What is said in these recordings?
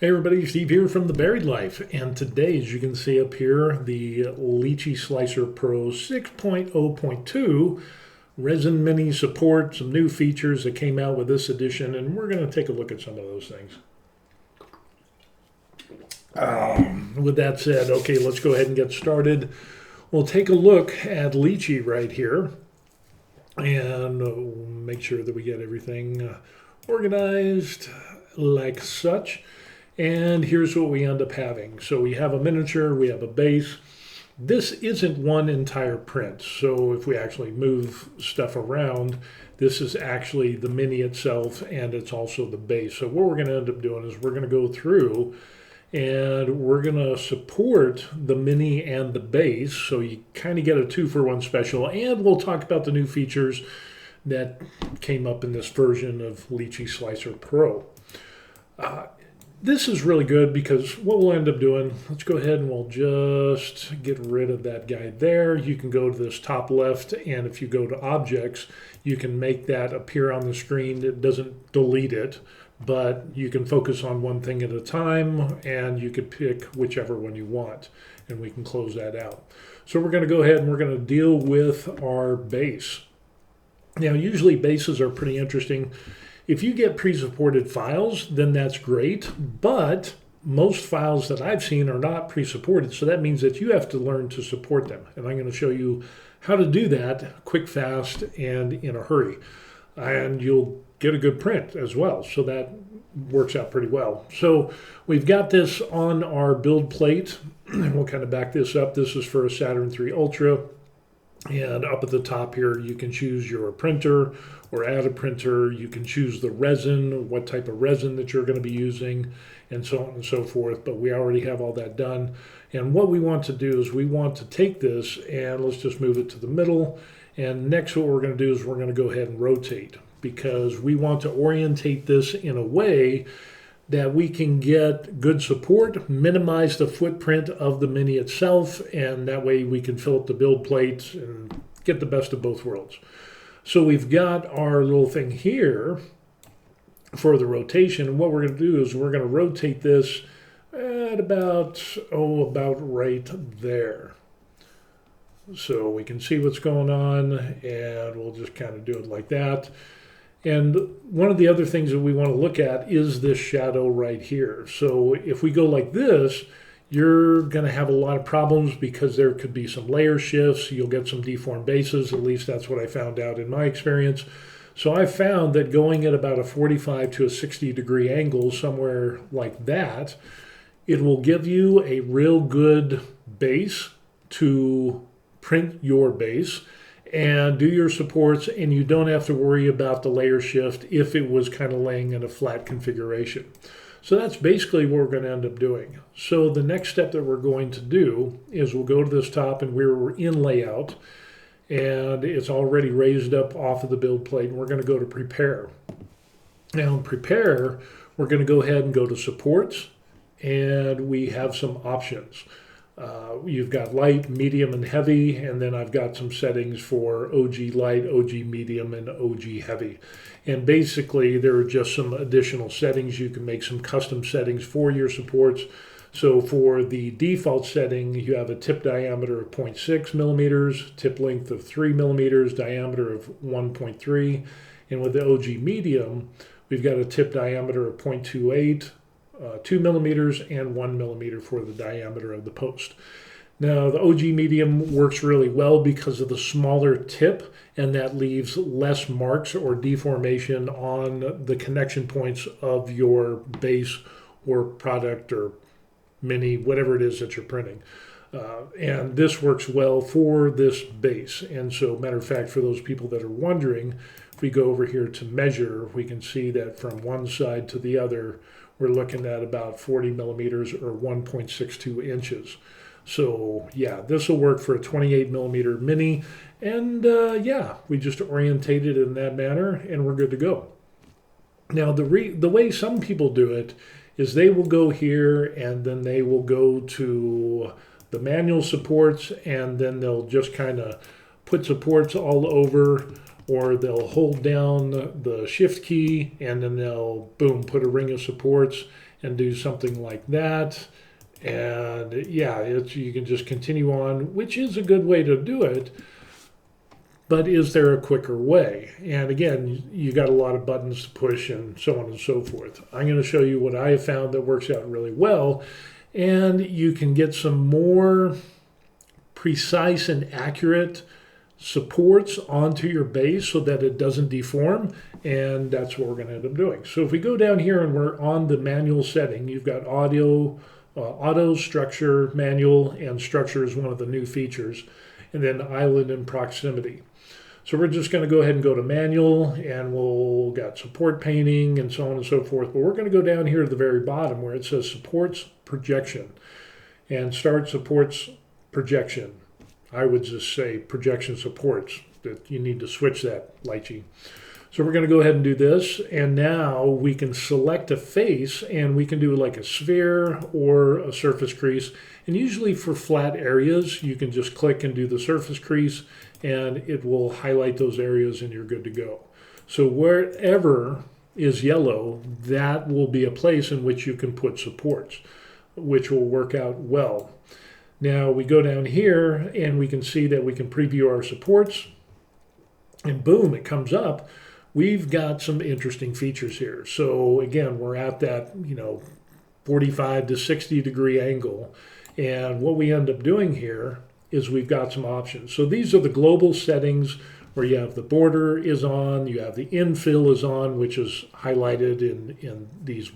Hey everybody, Steve here from The Buried Life, and today, as you can see up here, the Lychee Slicer Pro 6.0.2 Resin Mini support, some new features that came out with this edition, and we're going to take a look at some of those things. With that said, okay, let's go ahead and get started. We'll take a look at Lychee right here, and make sure that we get everything organized like such. And here's what we end up having. So we have a miniature, we have a base. This isn't one entire print. So if we actually move stuff around, this is actually the mini itself, and it's also the base. So what we're going to end up doing is we're going to go through and we're going to support the mini and the base. So you kind of get a 2-for-1 special, and we'll talk about the new features that came up in this version of Lychee Slicer Pro. This is really good because what we'll end up doing, let's go ahead and we'll just get rid of that guy there. You can go to this top left, and if you go to objects, you can make that appear on the screen. It doesn't delete it, but you can focus on one thing at a time, and you could pick whichever one you want, and we can close that out. So we're going to go ahead and we're going to deal with our base. Now, usually bases are pretty interesting. If you get pre-supported files, then that's great, but most files that I've seen are not pre-supported, so that means that you have to learn to support them. And I'm going to show you how to do that quick, fast, and in a hurry. And you'll get a good print as well, so that works out pretty well. So we've got this on our build plate, and we'll kind of back this up. This is for a Saturn III Ultra. And up at the top here, you can choose your printer or add a printer. You can choose the resin, what type of resin that you're going to be using, and so on and so forth. But we already have all that done. And what we want to do is we want to take this and let's just move it to the middle. And next what we're going to do is we're going to go ahead and rotate, because we want to orientate this in a way that we can get good support, minimize the footprint of the mini itself, and that way we can fill up the build plate and get the best of both worlds. So we've got our little thing here for the rotation, and what we're going to do is we're going to rotate this at about right there. So we can see what's going on, and we'll just kind of do it like that. And one of the other things that we want to look at is this shadow right here. So if we go like this, you're going to have a lot of problems because there could be some layer shifts. You'll get some deformed bases. At least that's what I found out in my experience. So I found that going at about a 45 to a 60 degree angle, somewhere like that, it will give you a real good base to print your base and do your supports, and you don't have to worry about the layer shift if it was kind of laying in a flat configuration. So that's basically what we're going to end up doing. So the next step that we're going to do is we'll go to this top, and we're in layout, and it's already raised up off of the build plate, and we're going to go to prepare. Now in prepare, we're going to go ahead and go to supports, and we have some options. You've got light, medium, and heavy, and then I've got some settings for OG light, OG medium, and OG heavy. And basically, there are just some additional settings. You can make some custom settings for your supports. So for the default setting, you have a tip diameter of 0.6 millimeters, tip length of 3 millimeters, diameter of 1.3. And with the OG medium, we've got a tip diameter of 0.28, 2 millimeters, and 1 millimeter for the diameter of the post. Now, the OG medium works really well because of the smaller tip, and that leaves less marks or deformation on the connection points of your base or product or mini, whatever it is that you're printing. And this works well for this base. And so, matter of fact, for those people that are wondering, if we go over here to measure, we can see that from one side to the other, we're looking at about 40 millimeters or 1.62 inches. So yeah, this will work for a 28 millimeter mini. And yeah, we just orientate it in that manner and we're good to go. Now the way some people do it is they will go here and then they will go to the manual supports, and then they'll just kind of put supports all over or they'll hold down the shift key and then they'll, boom, put a ring of supports and do something like that. And yeah, you can just continue on, which is a good way to do it. But is there a quicker way? And again, you got a lot of buttons to push and so on and so forth. I'm going to show you what I have found that works out really well. And you can get some more precise and accurate supports onto your base so that it doesn't deform. And that's what we're going to end up doing. So if we go down here and we're on the manual setting, you've got auto, structure, manual, and structure is one of the new features. And then island and proximity. So we're just going to go ahead and go to manual, and we'll got support painting and so on and so forth. But we're going to go down here to the very bottom where it says supports projection and start supports projection. I would just say projection supports, that you need to switch that, Lychee. So we're going to go ahead and do this, and now we can select a face, and we can do like a sphere or a surface crease. And usually for flat areas, you can just click and do the surface crease, and it will highlight those areas, and you're good to go. So wherever is yellow, that will be a place in which you can put supports, which will work out well. Now we go down here, and we can see that we can preview our supports, and boom, it comes up. We've got some interesting features here. So again, we're at that 45 to 60 degree angle. And what we end up doing here is we've got some options. So these are the global settings where you have the border is on, you have the infill is on, which is highlighted in these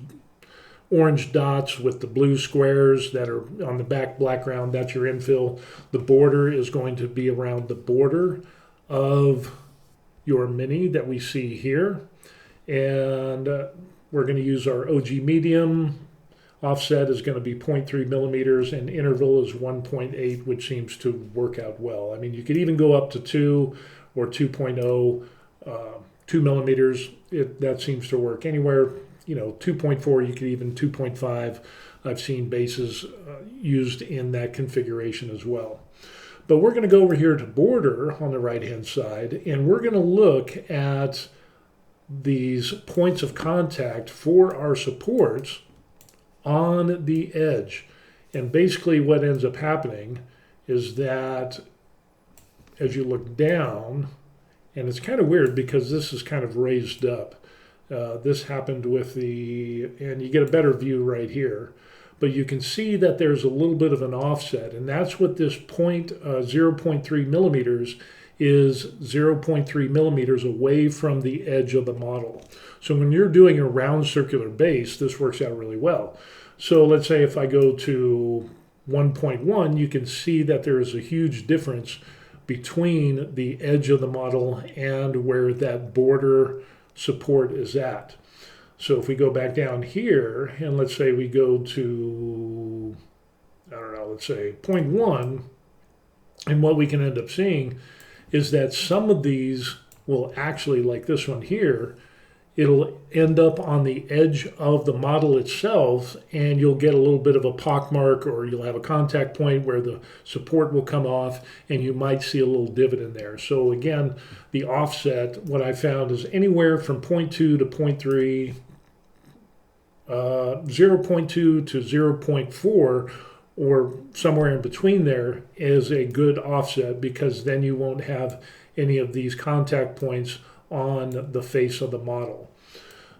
orange dots with the blue squares that are on the background. That's your infill. The border is going to be around the border of your mini that we see here. And we're going to use our OG medium. Offset is going to be 0.3 millimeters and interval is 1.8, which seems to work out well. I mean, you could even go up to 2 or 2.0, 2 millimeters. That seems to work anywhere. 2.4, you could even 2.5. I've seen bases used in that configuration as well. But we're going to go over here to border on the right-hand side, and we're going to look at these points of contact for our supports on the edge. And basically what ends up happening is that as you look down, and it's kind of weird because this is kind of raised up. This happened with and you get a better view right here. But you can see that there's a little bit of an offset, and that's what this 0.3 millimeters is, 0.3 millimeters away from the edge of the model. So when you're doing a round circular base, this works out really well. So let's say if I go to 1.1, you can see that there is a huge difference between the edge of the model and where that border support is at. So if we go back down here, and let's say we go to, let's say 0.1, and what we can end up seeing is that some of these will actually, like this one here, it'll end up on the edge of the model itself, and you'll get a little bit of a pockmark, or you'll have a contact point where the support will come off, and you might see a little divot in there. So again, the offset, what I found is anywhere from 0.2 to 0.3, 0.2 to 0.4, or somewhere in between there is a good offset, because then you won't have any of these contact points on the face of the model.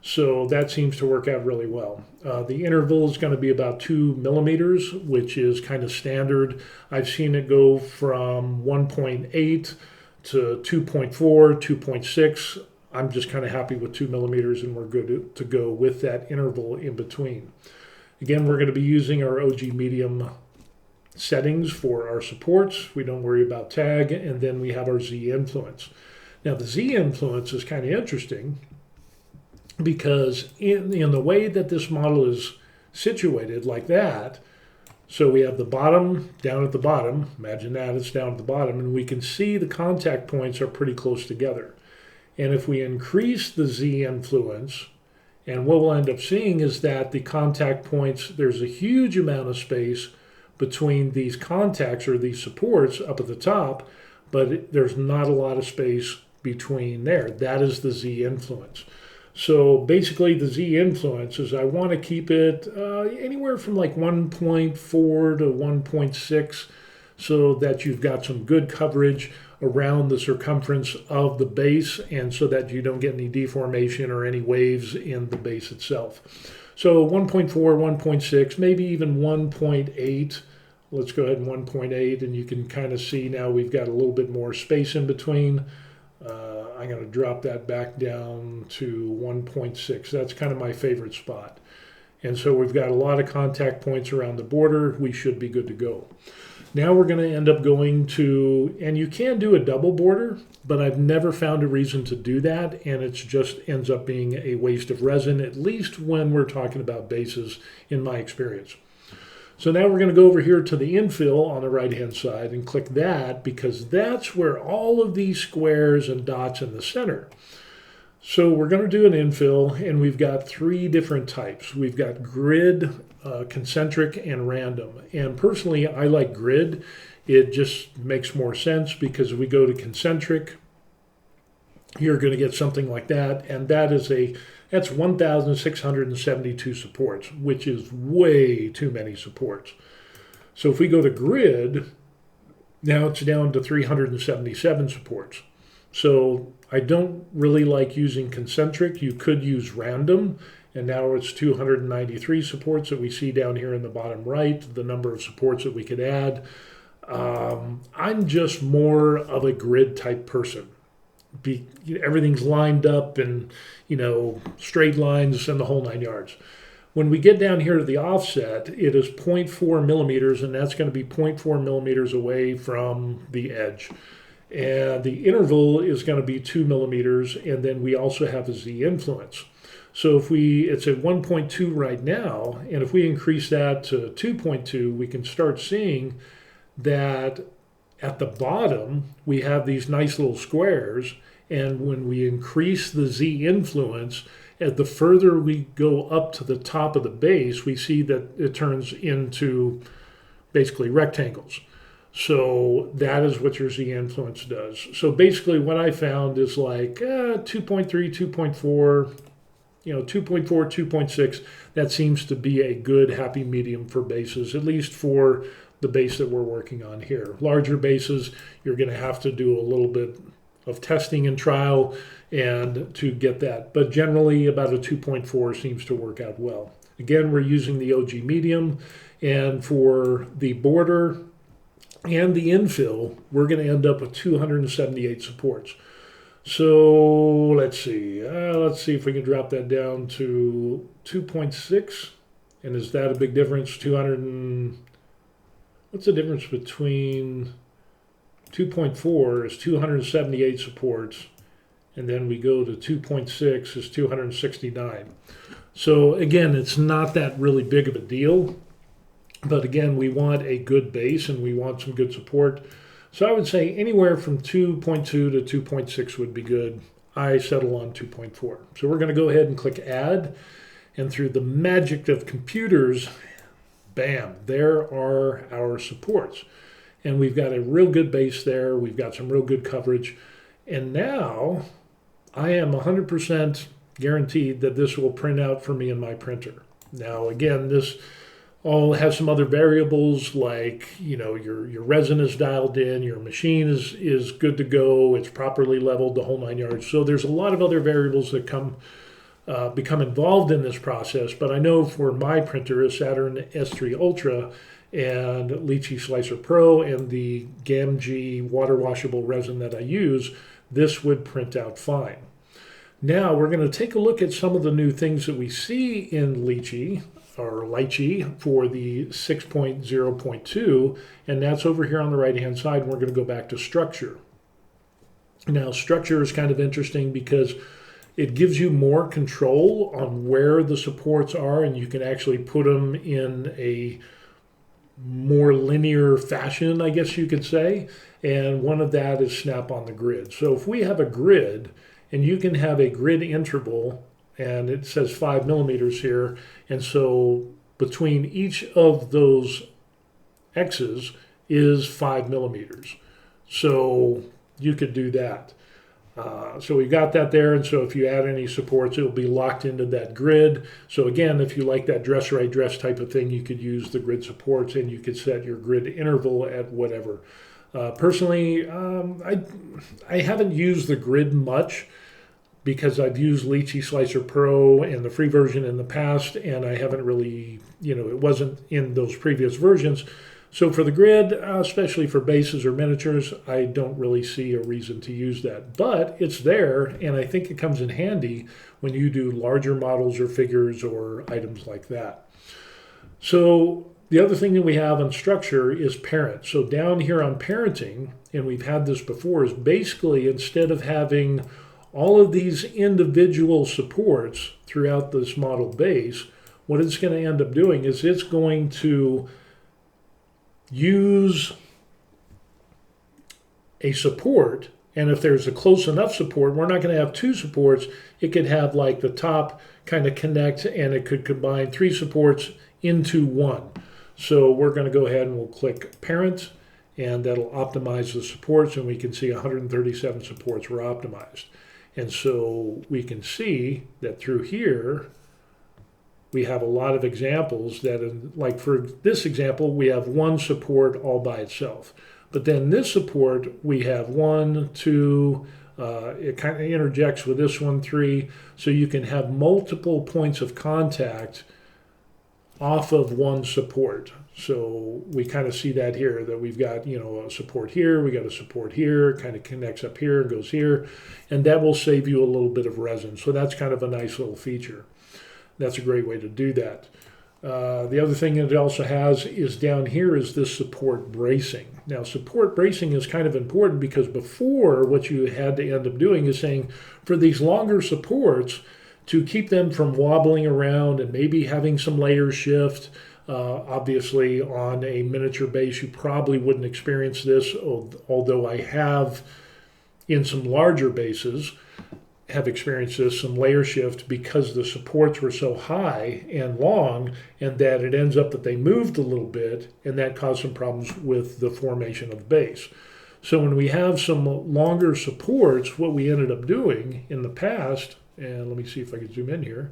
So that seems to work out really well. The interval is going to be about 2 millimeters, which is kind of standard. I've seen it go from 1.8 to 2.4, 2.6. I'm just kind of happy with 2 millimeters, and we're good to go with that interval in between. Again, we're going to be using our OG medium settings for our supports. We don't worry about tag, and then we have our Z influence. Now the Z influence is kind of interesting because in the way that this model is situated like that, so we have the bottom down at the bottom, imagine that it's down at the bottom, and we can see the contact points are pretty close together. And if we increase the Z influence, and what we'll end up seeing is that the contact points, there's a huge amount of space between these contacts or these supports up at the top, but there's not a lot of space between there. That is the Z influence. So basically the Z influence is I want to keep it anywhere from like 1.4 to 1.6 so that you've got some good coverage around the circumference of the base and so that you don't get any deformation or any waves in the base itself. So 1.4, 1.6, maybe even 1.8. Let's go ahead and 1.8, and you can kind of see now we've got a little bit more space in between. I'm going to drop that back down to 1.6. That's kind of my favorite spot. And so we've got a lot of contact points around the border. We should be good to go. Now we're going to end up going to, and you can do a double border, but I've never found a reason to do that, and it just ends up being a waste of resin, at least when we're talking about bases, in my experience. So now we're going to go over here to the infill on the right-hand side and click that because that's where all of these squares and dots in the center. So we're going to do an infill, and we've got three different types. We've got grid, concentric, and random. And personally, I like grid. It just makes more sense because we go to concentric, you're going to get something like that, and that's 1,672 supports, which is way too many supports. So if we go to grid, now it's down to 377 supports. So I don't really like using concentric. You could use random, and now it's 293 supports that we see down here in the bottom right, the number of supports that we could add. I'm just more of a grid type person. Everything's lined up and, straight lines and the whole 9 yards. When we get down here to the offset, it is 0.4 millimeters, and that's going to be 0.4 millimeters away from the edge. And the interval is going to be 2 millimeters, and then we also have a Z influence. So it's at 1.2 right now, and if we increase that to 2.2, we can start seeing that at the bottom, we have these nice little squares, and when we increase the Z influence, the further we go up to the top of the base, we see that it turns into basically rectangles. So that is what your Z influence does. So basically what I found is like 2.3, 2.4, 2.4, 2.6. That seems to be a good happy medium for bases, at least for the base that we're working on here. Larger bases, you're going to have to do a little bit of testing and trial and to get that. But generally about a 2.4 seems to work out well. Again, we're using the OG medium, and for the border and the infill, we're going to end up with 278 supports. So let's see if we can drop that down to 2.6. And is that a big difference? What's the difference between 2.4 is 278 supports, and then we go to 2.6 is 269. So again, it's not that really big of a deal, but again, we want a good base and we want some good support. So I would say anywhere from 2.2 to 2.6 would be good. I settle on 2.4. So we're going to go ahead and click add, and through the magic of computers, bam, there are our supports. And we've got a real good base there. We've got some real good coverage. And now I am 100% guaranteed that this will print out for me in my printer. Now, again, this all has some other variables like, your resin is dialed in, your machine is good to go, it's properly leveled, the whole 9 yards. So there's a lot of other variables that become involved in this process, but I know for my printer, a Saturn S3 Ultra and Lychee Slicer Pro and the GAMG water washable resin that I use, this would print out fine. Now we're going to take a look at some of the new things that we see in Lychee for the 6.0.2, and that's over here on the right hand side, and we're going to go back to structure. Now structure is kind of interesting because it gives you more control on where the supports are, and you can actually put them in a more linear fashion, I guess you could say. And one of that is snap on the grid. So if we have a grid, and you can have a grid interval, and it says 5 millimeters here, and so between each of those X's is 5 millimeters. So you could do that. So we've got that there, and so if you add any supports, it'll be locked into that grid. So again, if you like that dress right dress type of thing, you could use the grid supports, and you could set your grid interval at whatever. Personally, I haven't used the grid much because I've used Lychee Slicer Pro and the free version in the past, and I haven't really, it wasn't in those previous versions. So for the grid, especially for bases or miniatures, I don't really see a reason to use that. But it's there, and I think it comes in handy when you do larger models or figures or items like that. So the other thing that we have on structure is parent. So down here on parenting, and we've had this before, is basically instead of having all of these individual supports throughout this model base, what it's going to end up doing is it's going to use a support, and if there's a close enough support, we're not going to have two supports. It could have like the top kind of connect, and it could combine three supports into one. So we're going to go ahead and we'll click parent, and that'll optimize the supports, and we can see 137 supports were optimized. And so we can see that through here, we have a lot of examples that, like for this example, we have one support all by itself. But then this support, we have 1, 2, it kind of interjects with this one, 3. So you can have multiple points of contact off of one support. So we kind of see that here, that we've got, a support here, we got a support here, kind of connects up here, goes here, and that will save you a little bit of resin. So that's kind of a nice little feature. That's a great way to do that. The other thing it also has is down here is this support bracing. Now, support bracing is kind of important because before, what you had to end up doing is saying for these longer supports, to keep them from wobbling around and maybe having some layer shift. Obviously, on a miniature base, you probably wouldn't experience this, although I have in some larger bases have experienced this, some layer shift because the supports were so high and long, and that it ends up that they moved a little bit, and that caused some problems with the formation of the base. So when we have some longer supports, what we ended up doing in the past, and let me see if I can zoom in here.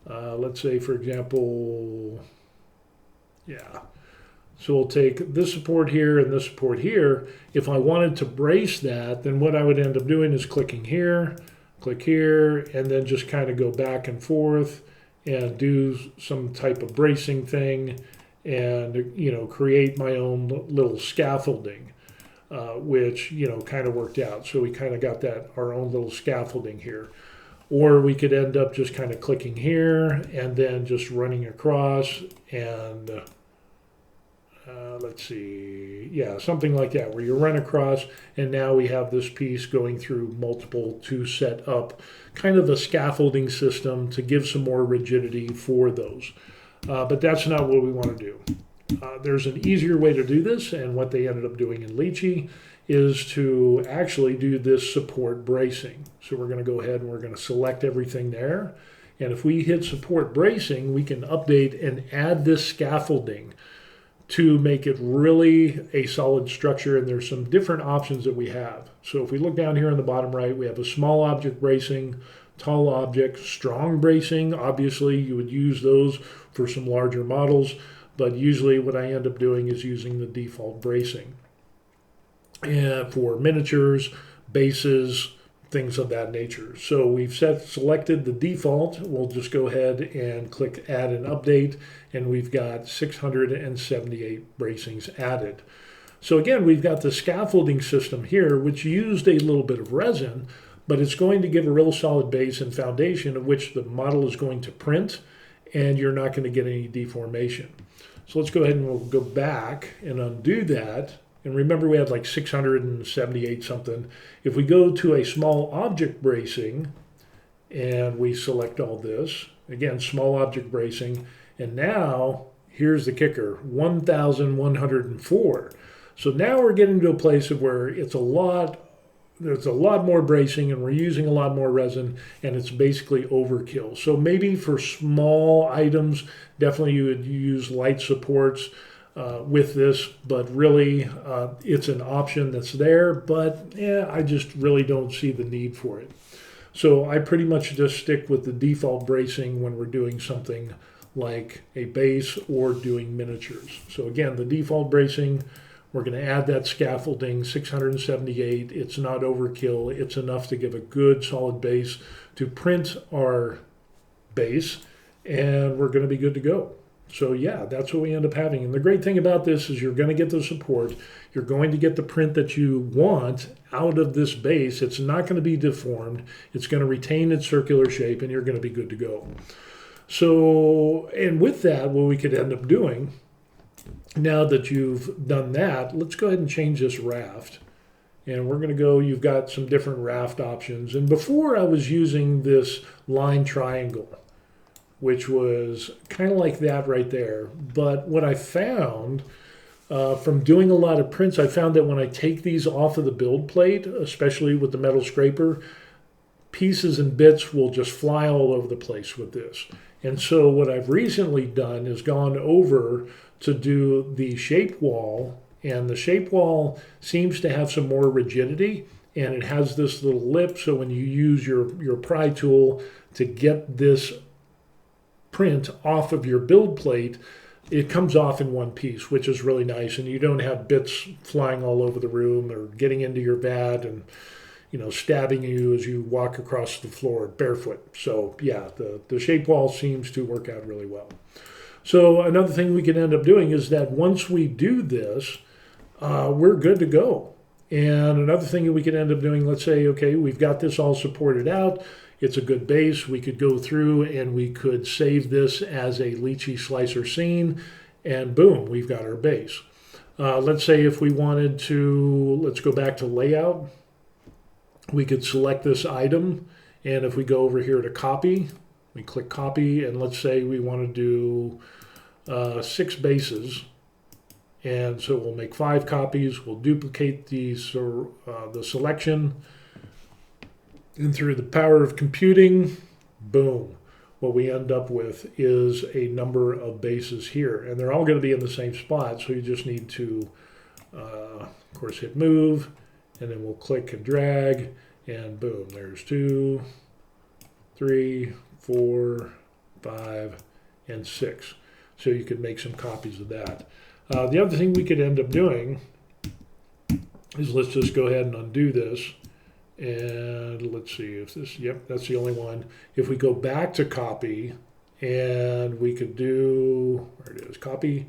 Let's say, for example, so we'll take this support here and this support here. If I wanted to brace that, then what I would end up doing is clicking here, click here, and then just kind of go back and forth and do some type of bracing thing and, create my own little scaffolding, which, kind of worked out. So we kind of got our own little scaffolding here. Or we could end up just kind of clicking here and then just running across and let's see, something like that, where you run across and now we have this piece going through multiple to set up kind of a scaffolding system to give some more rigidity for those. But that's not what we want to do. There's an easier way to do this, and what they ended up doing in Lychee is to actually do this support bracing. So we're going to go ahead and we're going to select everything there. And if we hit support bracing, we can update and add this scaffolding to make it really a solid structure. And there's some different options that we have. So if we look down here on the bottom right, we have a small object bracing, tall object, strong bracing. Obviously, you would use those for some larger models, but usually what I end up doing is using the default bracing. And for miniatures, bases, things of that nature. So we've selected the default. We'll just go ahead and click add and update, and we've got 678 bracings added. So again, we've got the scaffolding system here, which used a little bit of resin, but it's going to give a real solid base and foundation of which the model is going to print, and you're not going to get any deformation. So let's go ahead and we'll go back and undo that. And remember, we had like 678 something. If we go to a small object bracing and we select all this, again, small object bracing, and now here's the kicker, 1,104. So now we're getting to a place of where there's a lot more bracing and we're using a lot more resin, and it's basically overkill. So maybe for small items, definitely you would use light supports. with this, but really it's an option that's there, but I just really don't see the need for it. So I pretty much just stick with the default bracing when we're doing something like a base or doing miniatures. So again, the default bracing, we're going to add that scaffolding, 678. It's not overkill. It's enough to give a good solid base to print our base, and we're going to be good to go. So yeah, that's what we end up having. And the great thing about this is you're going to get the support. You're going to get the print that you want out of this base. It's not going to be deformed. It's going to retain its circular shape, and you're going to be good to go. So, and with that, what we could end up doing, now that you've done that, let's go ahead and change this raft. And we're going to go, you've got some different raft options. And before I was using this line triangle, which was kind of like that right there. But what I found from doing a lot of prints, I found that when I take these off of the build plate, especially with the metal scraper, pieces and bits will just fly all over the place with this. And so what I've recently done is gone over to do the shape wall, and the shape wall seems to have some more rigidity, and it has this little lip, so when you use your pry tool to get this print off of your build plate, it comes off in one piece, which is really nice, and you don't have bits flying all over the room or getting into your vat and stabbing you as you walk across the floor barefoot. So yeah, the shape wall seems to work out really well. So another thing we can end up doing is that once we do this, we're good to go. And another thing that we can end up doing, let's say, okay, we've got this all supported out. It's a good base. We could go through and we could save this as a Lychee slicer scene, and boom, we've got our base. Let's say if we wanted to, let's go back to layout. We could select this item, and if we go over here to copy, we click copy, and let's say we want to do 6 bases. And so we'll make 5 copies. We'll duplicate the selection. And through the power of computing, boom, what we end up with is a number of bases here. And they're all going to be in the same spot, so you just need to, of course, hit move, and then we'll click and drag, and boom, there's 2, 3, 4, 5, and 6. So you could make some copies of that. The other thing we could end up doing is, let's just go ahead and undo this. And let's see if this, yep, that's the only one. If we go back to copy, and we could do, where it is, copy,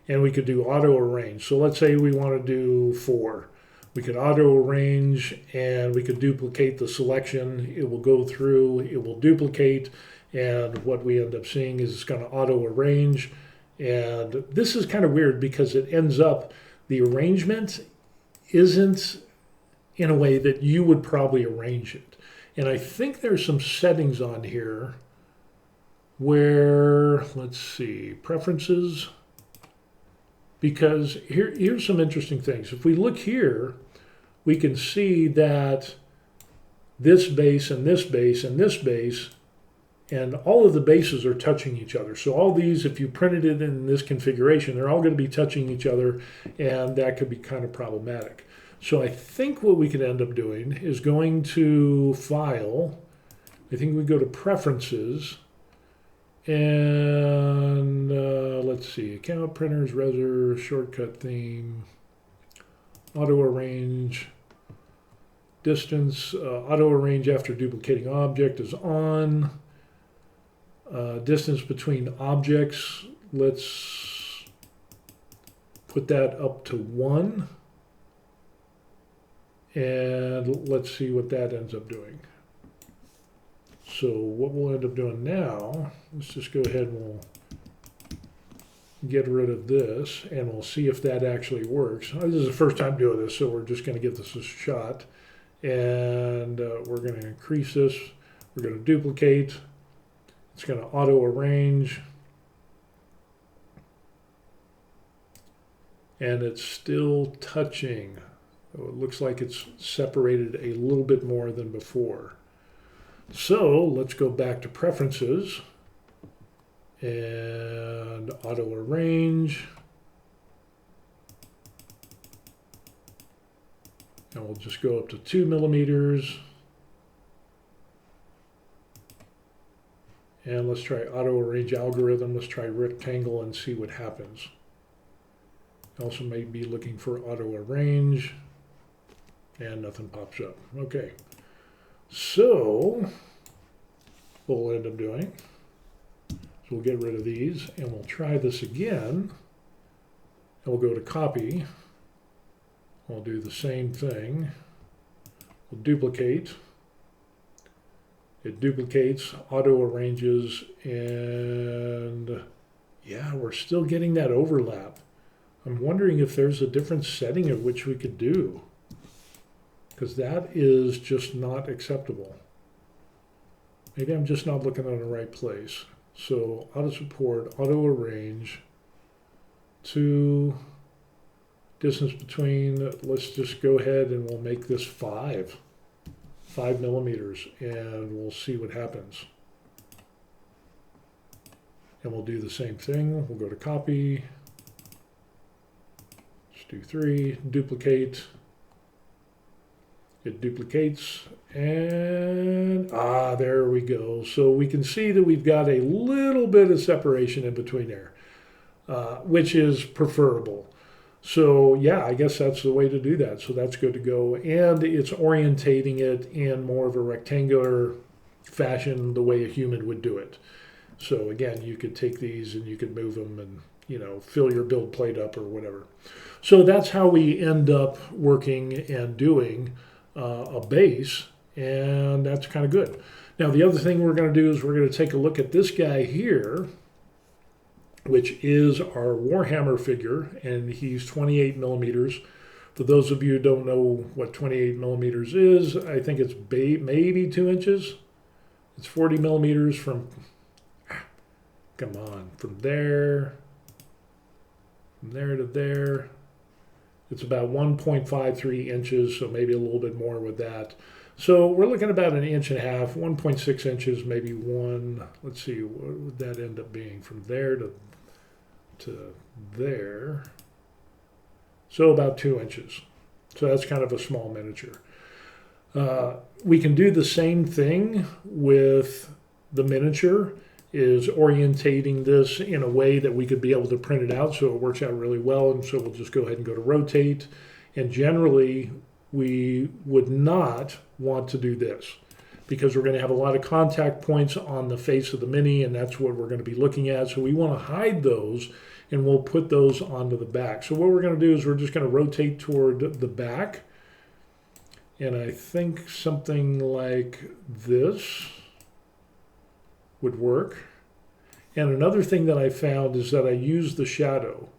and we could do auto arrange. So let's say we want to do 4. We could auto arrange, and we could duplicate the selection. It will go through, it will duplicate, and what we end up seeing is it's going to auto arrange. And this is kind of weird because it ends up, the arrangement isn't in a way that you would probably arrange it. And I think there's some settings on here where, let's see, preferences, because here's some interesting things. If we look here, we can see that this base and this base and this base, and all of the bases are touching each other. So all these, if you printed it in this configuration, they're all going to be touching each other, and that could be kind of problematic. So I think what we could end up doing is going to File. I think we go to Preferences, and let's see, Account, Printers, Reser, Shortcut Theme, Auto Arrange, Distance, Auto Arrange after duplicating object is on. Distance between objects, let's put that up to 1. And let's see what that ends up doing. So what we'll end up doing now, let's just go ahead and we'll get rid of this, and we'll see if that actually works. This is the first time doing this, so we're just going to give this a shot. And we're going to increase this. We're going to duplicate. It's going to auto arrange. And it's still touching. It looks like it's separated a little bit more than before. So let's go back to Preferences and Auto Arrange. And we'll just go up to 2 millimeters. And let's try auto arrange algorithm. Let's try rectangle and see what happens. Also may be looking for auto arrange, and nothing pops up. Okay, so what we'll end up doing is we'll get rid of these and we'll try this again. And we'll go to copy. We'll do the same thing. We'll duplicate. It duplicates, auto arranges, and yeah, we're still getting that overlap. I'm wondering if there's a different setting at which we could do, because that is just not acceptable. Maybe I'm just not looking in the right place. So auto support, auto arrange, to distance between, let's just go ahead and we'll make this 5 millimeters, and we'll see what happens. And we'll do the same thing. We'll go to copy. Let's do 3, duplicate. It duplicates, and there we go. So we can see that we've got a little bit of separation in between there, which is preferable. So yeah, I guess that's the way to do that. So that's good to go. And it's orientating it in more of a rectangular fashion, the way a human would do it. So again, you could take these and you could move them and, you know, fill your build plate up or whatever. So that's how we end up working and doing a base, and that's kind of good. Now the other thing we're going to do is we're going to take a look at this guy here, which is our Warhammer figure, and he's 28 millimeters. For those of you who don't know what 28 millimeters is, I think it's maybe 2 inches. It's 40 millimeters from, from there to there. It's about 1.53 inches, so maybe a little bit more with that. So we're looking at about 1.5 inches, 1.6 inches, maybe 1. Let's see, what would that end up being from there to there? So about 2 inches. So that's kind of a small miniature. We can do the same thing with the miniature, is orientating this in a way that we could be able to print it out, so it works out really well. And so we'll just go ahead and go to rotate. And generally, we would not want to do this because we're going to have a lot of contact points on the face of the Mini, and that's what we're going to be looking at. So we want to hide those, and we'll put those onto the back. So what we're going to do is we're just going to rotate toward the back. And I think something like this would work. And another thing that I found is that I use the shadow,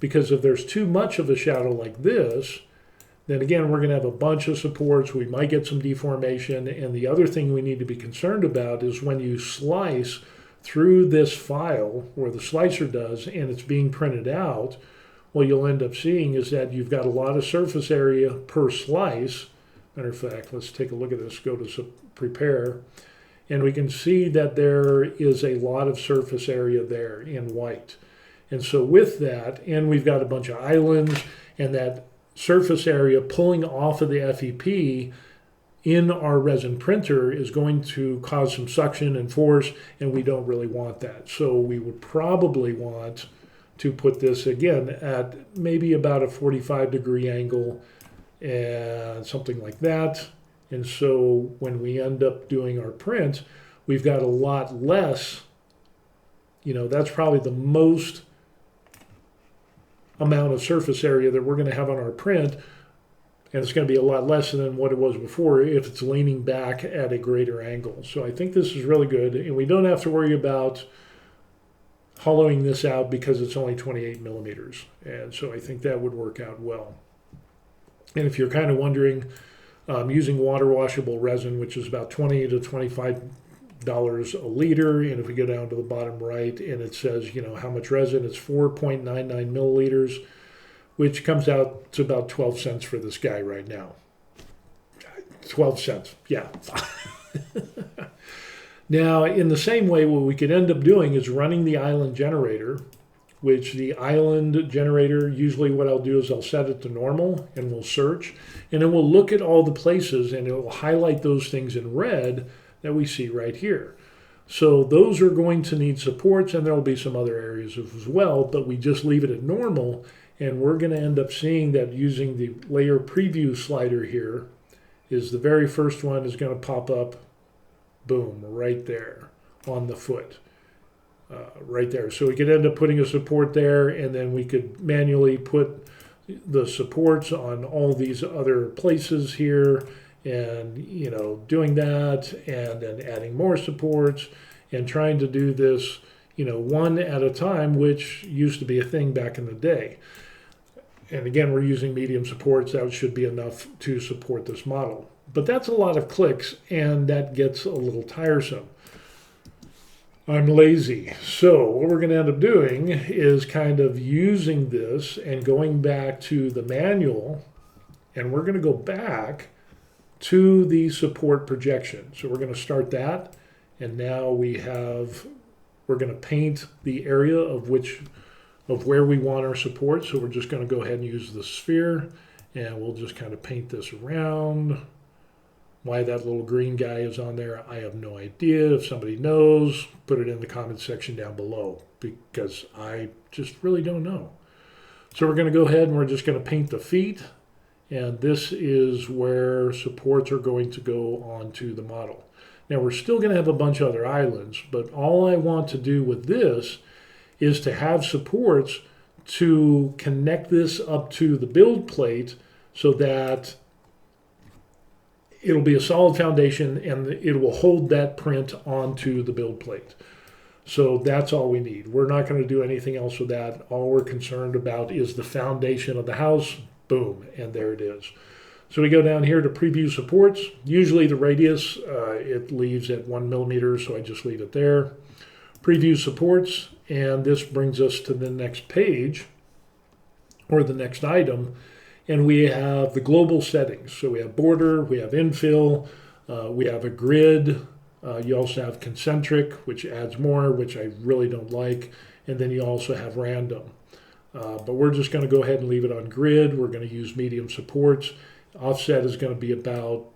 because if there's too much of a shadow like this, then again, we're going to have a bunch of supports. We might get some deformation. And the other thing we need to be concerned about is when you slice through this file, where the slicer does, and it's being printed out, what you'll end up seeing is that you've got a lot of surface area per slice. Matter of fact, let's take a look at this. Go to prepare. And we can see that there is a lot of surface area there in white. And so with that, and we've got a bunch of islands, and that surface area pulling off of the FEP in our resin printer is going to cause some suction and force, and we don't really want that. So we would probably want to put this again at maybe about a 45-degree angle and something like that. And so when we end up doing our print, we've got a lot less, that's probably the most amount of surface area that we're going to have on our print. And it's going to be a lot less than what it was before if it's leaning back at a greater angle. So I think this is really good. And we don't have to worry about hollowing this out because it's only 28 millimeters. And so I think that would work out well. And if you're kind of wondering, using water washable resin, which is about $20 to $25 a liter. And if we go down to the bottom right and it says, how much resin, it's 4.99 milliliters, which comes out to about 12 cents for this guy right now. 12 cents, yeah. Now, in the same way, what we could end up doing is running the island generator which the island generator, usually what I'll do is I'll set it to normal and we'll search, and then we'll look at all the places and it will highlight those things in red that we see right here. So those are going to need supports, and there will be some other areas as well, but we just leave it at normal, and we're going to end up seeing that using the layer preview slider here is the very first one is going to pop up, boom, right there on the foot. Right there. So we could end up putting a support there, and then we could manually put the supports on all these other places here, and doing that, and then adding more supports and trying to do this one at a time, which used to be a thing back in the day. And again, we're using medium supports. That should be enough to support this model, but that's a lot of clicks, and that gets a little tiresome. I'm lazy. So what we're going to end up doing is kind of using this and going back to the manual, and we're going to go back to the support projection. So we're going to start that, and now we're going to paint the area of where we want our support. So we're just going to go ahead and use the sphere, and we'll just kind of paint this around. Why that little green guy is on there, I have no idea. If somebody knows, put it in the comment section down below, because I just really don't know. So we're going to go ahead and we're just going to paint the feet, and this is where supports are going to go onto the model. Now we're still going to have a bunch of other islands, but all I want to do with this is to have supports to connect this up to the build plate so that it'll be a solid foundation and it will hold that print onto the build plate. So that's all we need. We're not going to do anything else with that. All we're concerned about is the foundation of the house. Boom, and there it is. So we go down here to preview supports. Usually the radius, it leaves at 1 millimeter, so I just leave it there. Preview supports, and this brings us to the next page, or the next item, and we have the global settings. So we have border, we have infill, we have a grid, you also have concentric, which adds more, which I really don't like, and then you also have random. But we're just going to go ahead and leave it on grid. We're going to use medium supports. Offset is going to be about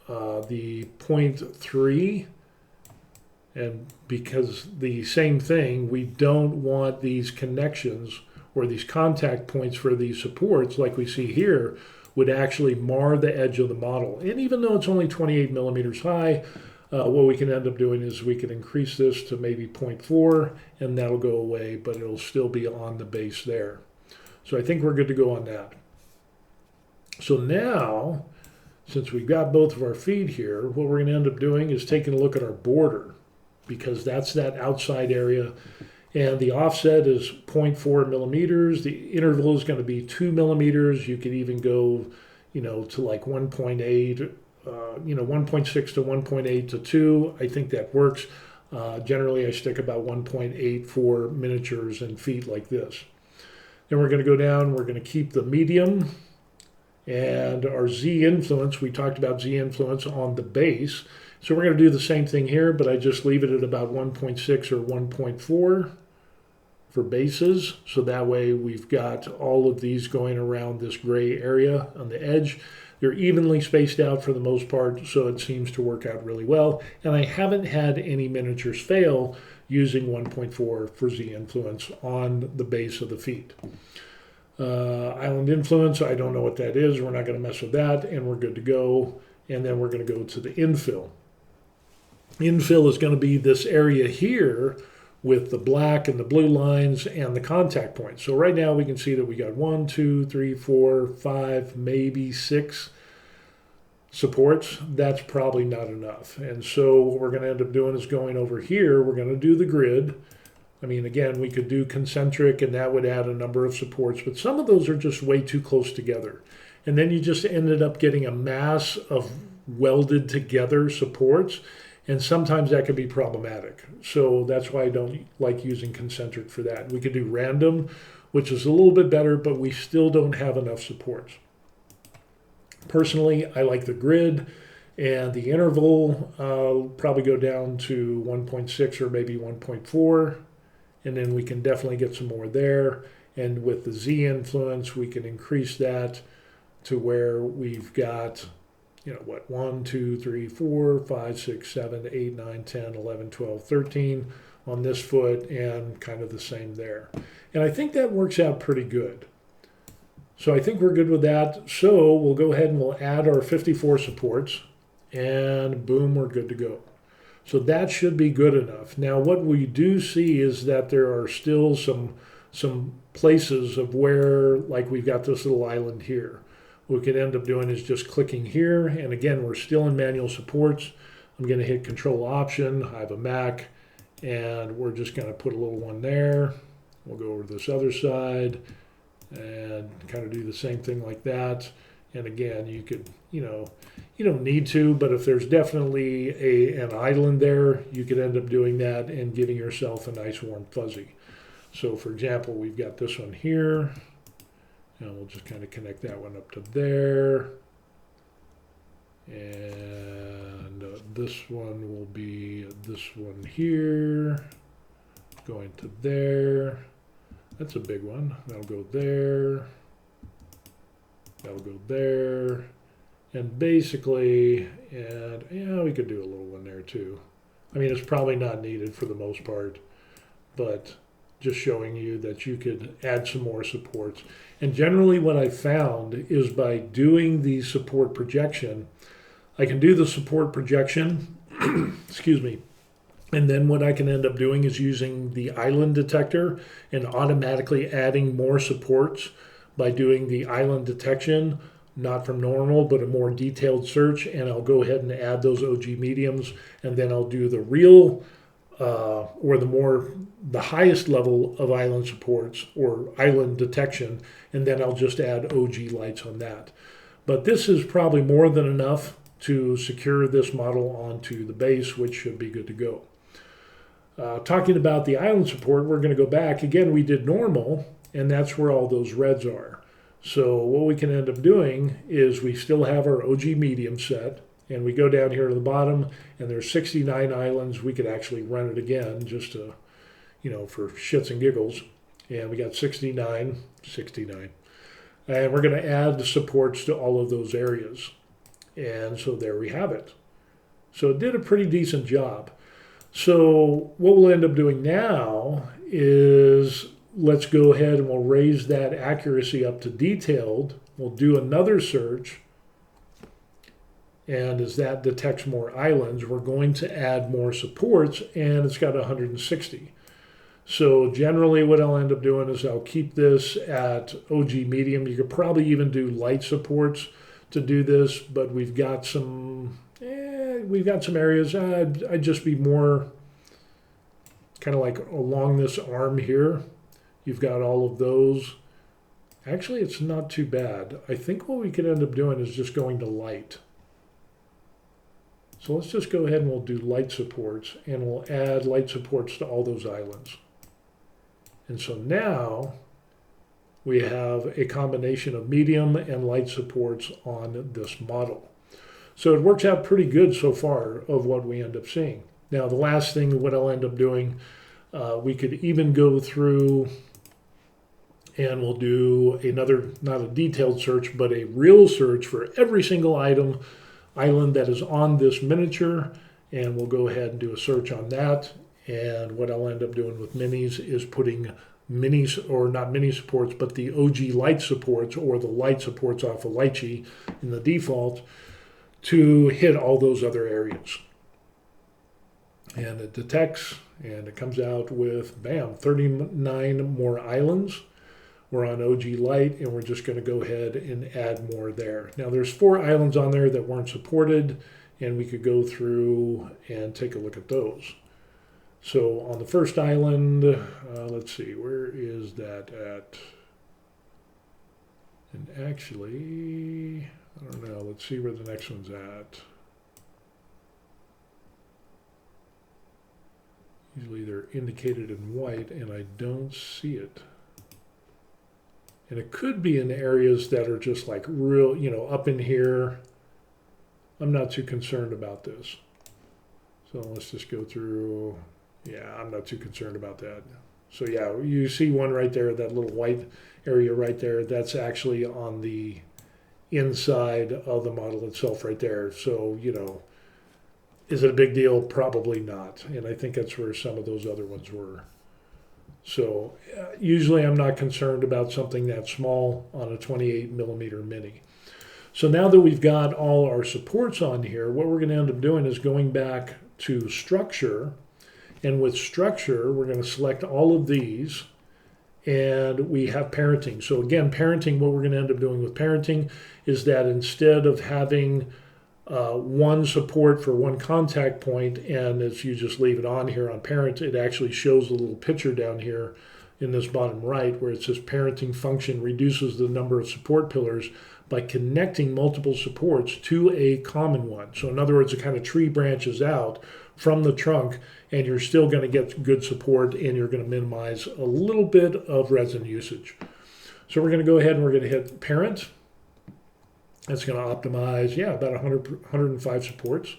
the 0.3, and because the same thing, we don't want these connections or these contact points for these supports, like we see here, would actually mar the edge of the model. And even though it's only 28 millimeters high, what we can end up doing is we can increase this to maybe 0.4, and that'll go away, but it'll still be on the base there. So I think we're good to go on that. So now, since we've got both of our feet here, what we're going to end up doing is taking a look at our border, because that's that outside area. And the offset is 0.4 millimeters. The interval is going to be 2 millimeters. You could even go, to like 1.8, 1.6 to 1.8 to 2. I think that works. Generally, I stick about 1.8 for miniatures and feet like this. Then we're going to go down. We're going to keep the medium and our Z influence. We talked about Z influence on the base. So we're going to do the same thing here, but I just leave it at about 1.6 or 1.4 for bases. So that way we've got all of these going around this gray area on the edge. They're evenly spaced out for the most part, so it seems to work out really well. And I haven't had any miniatures fail using 1.4 for Z influence on the base of the feet. Island influence, I don't know what that is. We're not going to mess with that, and we're good to go. And then we're going to go to the infill. Infill is going to be this area here with the black and the blue lines and the contact points. So right now we can see that we got 1, 2, 3, 4, 5, maybe 6 supports. That's probably not enough. And so what we're going to end up doing is going over here. We're going to do the grid. I mean, again, we could do concentric, and that would add a number of supports, but some of those are just way too close together. And then you just ended up getting a mass of welded together supports, and sometimes that can be problematic. So that's why I don't like using concentric for that. We could do random, which is a little bit better, but we still don't have enough supports. Personally, I like the grid, and the interval, I'll probably go down to 1.6 or maybe 1.4. and then we can definitely get some more there. And with the Z influence, we can increase that to where we've got, you know, what, 1, 2, 3, 4, 5, 6, 7, 8, 9, 10, 11, 12, 13 on this foot, and kind of the same there. And I think that works out pretty good. So I think we're good with that. So we'll go ahead and we'll add our 54 supports, and boom, we're good to go. So that should be good enough. Now what we do see is that there are still some places of where, like we've got this little island here. What we could end up doing is just clicking here, and again, we're still in manual supports. I'm going to hit Control Option. I have a Mac, and we're just going to put a little one there. We'll go over to this other side and kind of do the same thing like that. And again, you could, you know, you don't need to, but if there's definitely an island there, you could end up doing that and giving yourself a nice warm fuzzy. So for example, we've got this one here, and we'll just kind of connect that one up to there. And this one will be this one here, going to there. That's a big one. That'll go there. That'll go there. And basically, and yeah, we could do a little one there too. I mean, it's probably not needed for the most part, but just showing you that you could add some more supports. And generally what I found is by doing the support projection, I can do the support projection, excuse me, and then what I can end up doing is using the island detector and automatically adding more supports by doing the island detection, not from normal, but a more detailed search. And I'll go ahead and add those OG mediums, and then I'll do the real or the highest level of island supports or island detection, and then I'll just add OG lights on that. But this is probably more than enough to secure this model onto the base, which should be good to go. Talking about the island support, we're going to go back. Again, we did normal, and that's where all those reds are. So what we can end up doing is we still have our OG medium set, and we go down here to the bottom, and there's 69 islands. We could actually run it again just to, you know, for shits and giggles. And we got 69. And we're going to add the supports to all of those areas. And so there we have it. So it did a pretty decent job. So what we'll end up doing now is let's go ahead and we'll raise that accuracy up to detailed. We'll do another search. And as that detects more islands, we're going to add more supports, and it's got 160. So generally what I'll end up doing is I'll keep this at OG medium. You could probably even do light supports to do this, but we've got some areas. I'd just be more kind of like along this arm here. You've got all of those. Actually, it's not too bad. I think what we could end up doing is just going to light. So let's just go ahead and we'll do light supports, and we'll add light supports to all those islands. And so now we have a combination of medium and light supports on this model. So it works out pretty good so far of what we end up seeing. Now the last thing, what I'll end up doing, we could even go through and we'll do another, not a detailed search, but a real search for every single island that is on this miniature, and we'll go ahead and do a search on that. And what I'll end up doing with minis is putting minis, or not mini supports, but the OG light supports or the light supports off of Lychee in the default to hit all those other areas. And it detects, and it comes out with, bam, 39 more islands. We're on OG light, and we're just going to go ahead and add more there. Now there's 4 islands on there that weren't supported, and we could go through and take a look at those. So on the first island, let's see, where is that at? And actually, I don't know, let's see where the next one's at. Usually they're indicated in white, and I don't see it. And it could be in areas that are just like real, you know, up in here. I'm not too concerned about this. So let's just go through. Yeah, I'm not too concerned about that. So yeah, you see one right there, that little white area right there, that's actually on the inside of the model itself right there. So, is it a big deal? Probably not. And I think that's where some of those other ones were. So usually I'm not concerned about something that small on a 28 millimeter mini. So now that we've got all our supports on here, what we're going to end up doing is going back to structure. And with structure, we're going to select all of these. And we have parenting. So again, parenting, what we're going to end up doing with parenting is that instead of having one support for one contact point, and as you just leave it on here on parent, it actually shows a little picture down here in this bottom right where it says parenting function reduces the number of support pillars by connecting multiple supports to a common one. So in other words, it kind of tree branches out from the trunk, and you're still going to get good support, and you're going to minimize a little bit of resin usage. So we're going to go ahead and we're going to hit parent. That's going to optimize, about 105 supports.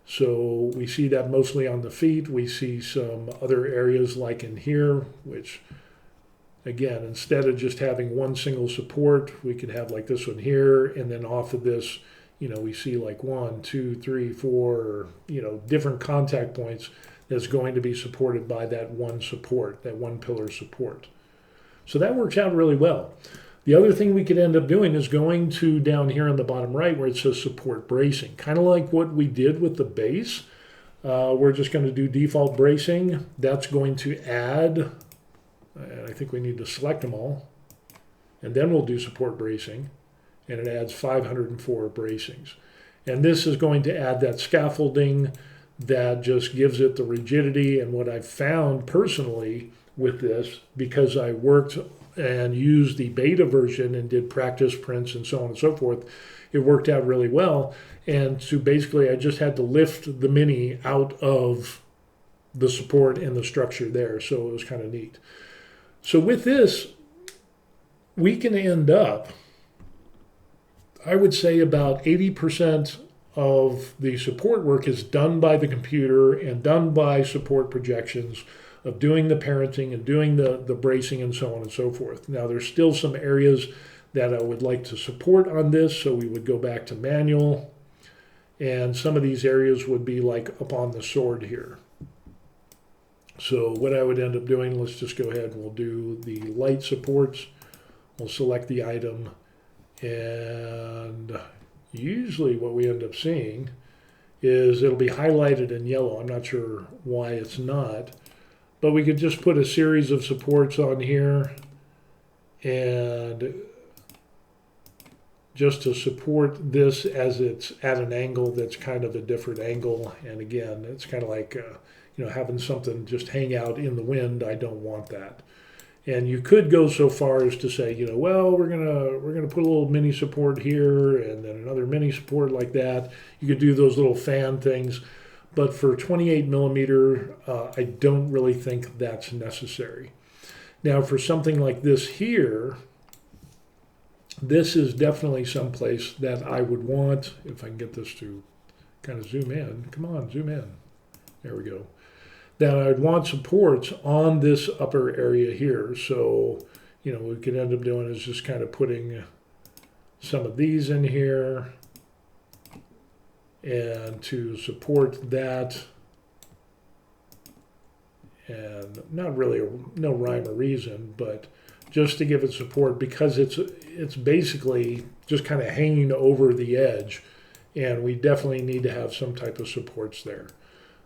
So we see that mostly on the feet. We see some other areas like in here, which again, instead of just having one single support, we could have like this one here, and then off of this, we see like 1, 2, 3, 4, different contact points that's going to be supported by that one support, that one pillar support. So that works out really well. The other thing we could end up doing is going to down here on the bottom right where it says support bracing, kind of like what we did with the base. We're just going to do default bracing. That's going to add, I think we need to select them all, and then we'll do support bracing, and it adds 504 bracings. And this is going to add that scaffolding that just gives it the rigidity. And what I've found personally with this, because I worked and used the beta version and did practice prints and so on and so forth, it worked out really well. And so basically I just had to lift the mini out of the support and the structure there. So it was kind of neat. So with this, we can end up, I would say about 80% of the support work is done by the computer and done by support projections of doing the parenting and doing the bracing and so on and so forth. Now there's still some areas that I would like to support on this, so we would go back to manual, and some of these areas would be like up on the sword here. So what I would end up doing, let's just go ahead and we'll do the light supports. We'll select the item, and usually what we end up seeing is it'll be highlighted in yellow. I'm not sure why it's not, but we could just put a series of supports on here and just to support this as it's at an angle that's kind of a different angle. And again, it's kind of like having something just hang out in the wind. I don't want that. And you could go so far as to say, well, we're gonna put a little mini support here and then another mini support like that. You could do those little fan things, but for 28 millimeter, I don't really think that's necessary. Now, for something like this here, this is definitely someplace that I would want. If I can get this to kind of zoom in, come on, zoom in. There we go. That I'd want supports on this upper area here. So, what we could end up doing is just kind of putting some of these in here and to support that. And not really no rhyme or reason, but just to give it support because it's basically just kind of hanging over the edge, and we definitely need to have some type of supports there.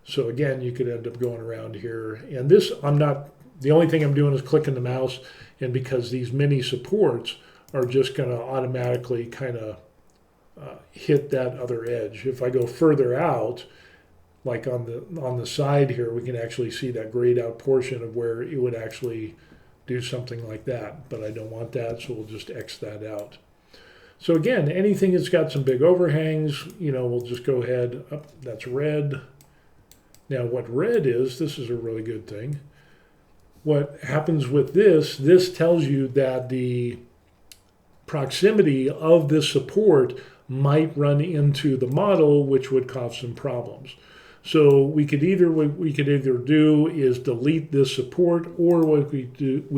So again, you could end up going around here, and this the only thing I'm doing is clicking the mouse, and because these mini supports are just going to automatically kind of hit that other edge. If I go further out, like on the side here, we can actually see that grayed out portion of where it would actually do something like that, but I don't want that, so we'll just X that out. So again, anything that's got some big overhangs, we'll just go ahead, that's red. Now what red is, this is a really good thing. What happens with this tells you that the proximity of this support might run into the model, which would cause some problems. So what we could either do is delete this support, or what we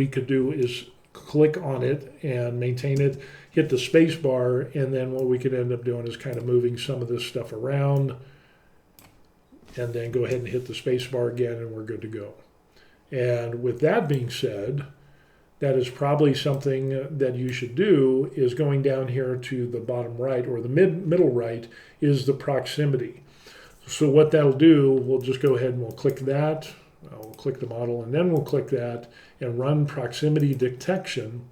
could do is click on it and maintain it, hit the space bar, and then what we could end up doing is kind of moving some of this stuff around, and then go ahead and hit the space bar again, and we're good to go. And with that being said, that is probably something that you should do, is going down here to the bottom right, or the middle right, is the proximity. So what that'll do, we'll just go ahead and we'll click that. We'll click the model, and then we'll click that and run proximity detection.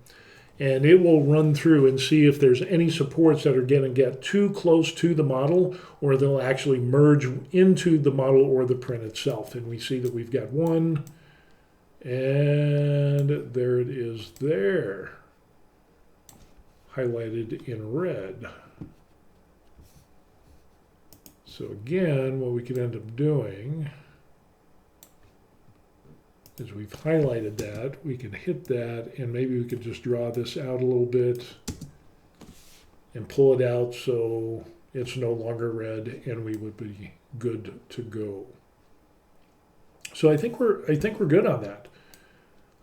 And it will run through and see if there's any supports that are going to get too close to the model, or they'll actually merge into the model or the print itself. And we see that we've got one, and there it is there, highlighted in red. So again, what we could end up doing is we've highlighted that. We can hit that, and maybe we could just draw this out a little bit and pull it out so it's no longer red, and we would be good to go. So I think we're good on that.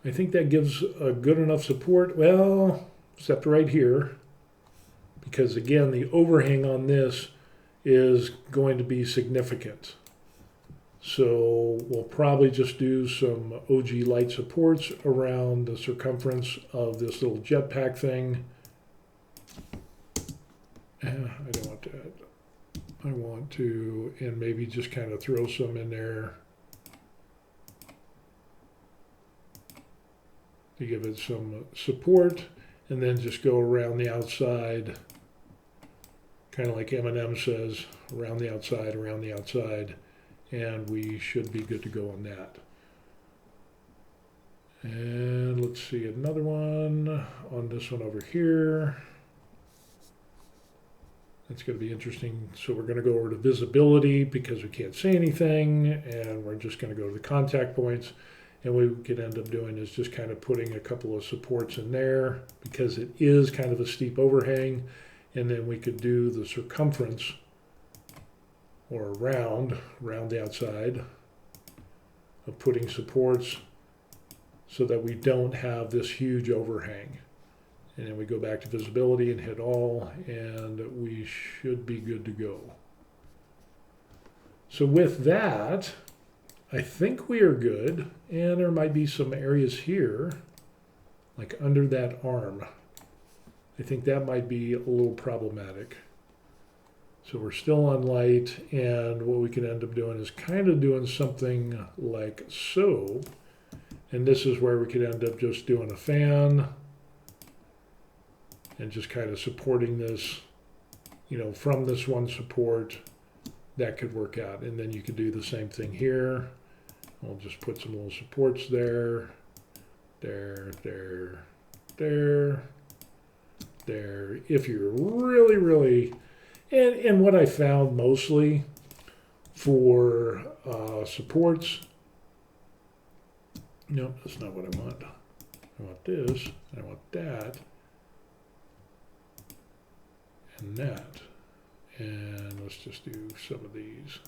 I think that gives a good enough support. Well, except right here, because again, the overhang on this is going to be significant. So we'll probably just do some OG light supports around the circumference of this little jetpack thing. I don't want that. I want to, and maybe just kind of throw some in there to give it some support, and then just go around the outside, kind of like Eminem says, around the outside, and we should be good to go on that. And let's see another one on this one over here. That's going to be interesting. So we're going to go over to visibility because we can't see anything, and we're just going to go to the contact points. And what we could end up doing is just kind of putting a couple of supports in there because it is kind of a steep overhang. And then we could do the circumference, or around the outside, of putting supports so that we don't have this huge overhang. And then we go back to visibility and hit all, and we should be good to go. So with that, I think we are good, and there might be some areas here, like under that arm. I think that might be a little problematic. So we're still on light, and what we can end up doing is kind of doing something like so. And this is where we could end up just doing a fan and just kind of supporting this, you know, from this one support. That could work out. And then you could do the same thing here. I'll just put some little supports there, there. If you're really, and what I found mostly for supports, no, that's not what I want. I want this, I want that, and that. And let's just do some of these.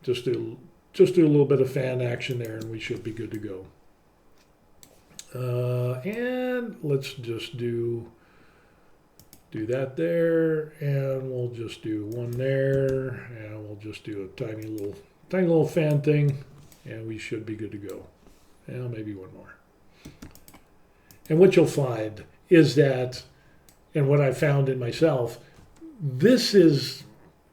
Just do a little bit of fan action there, and we should be good to go. And let's just do that there, and we'll just do one there, and we'll just do a tiny little fan thing, and we should be good to go. And maybe one more. And what you'll find is that, and what I found in myself, this is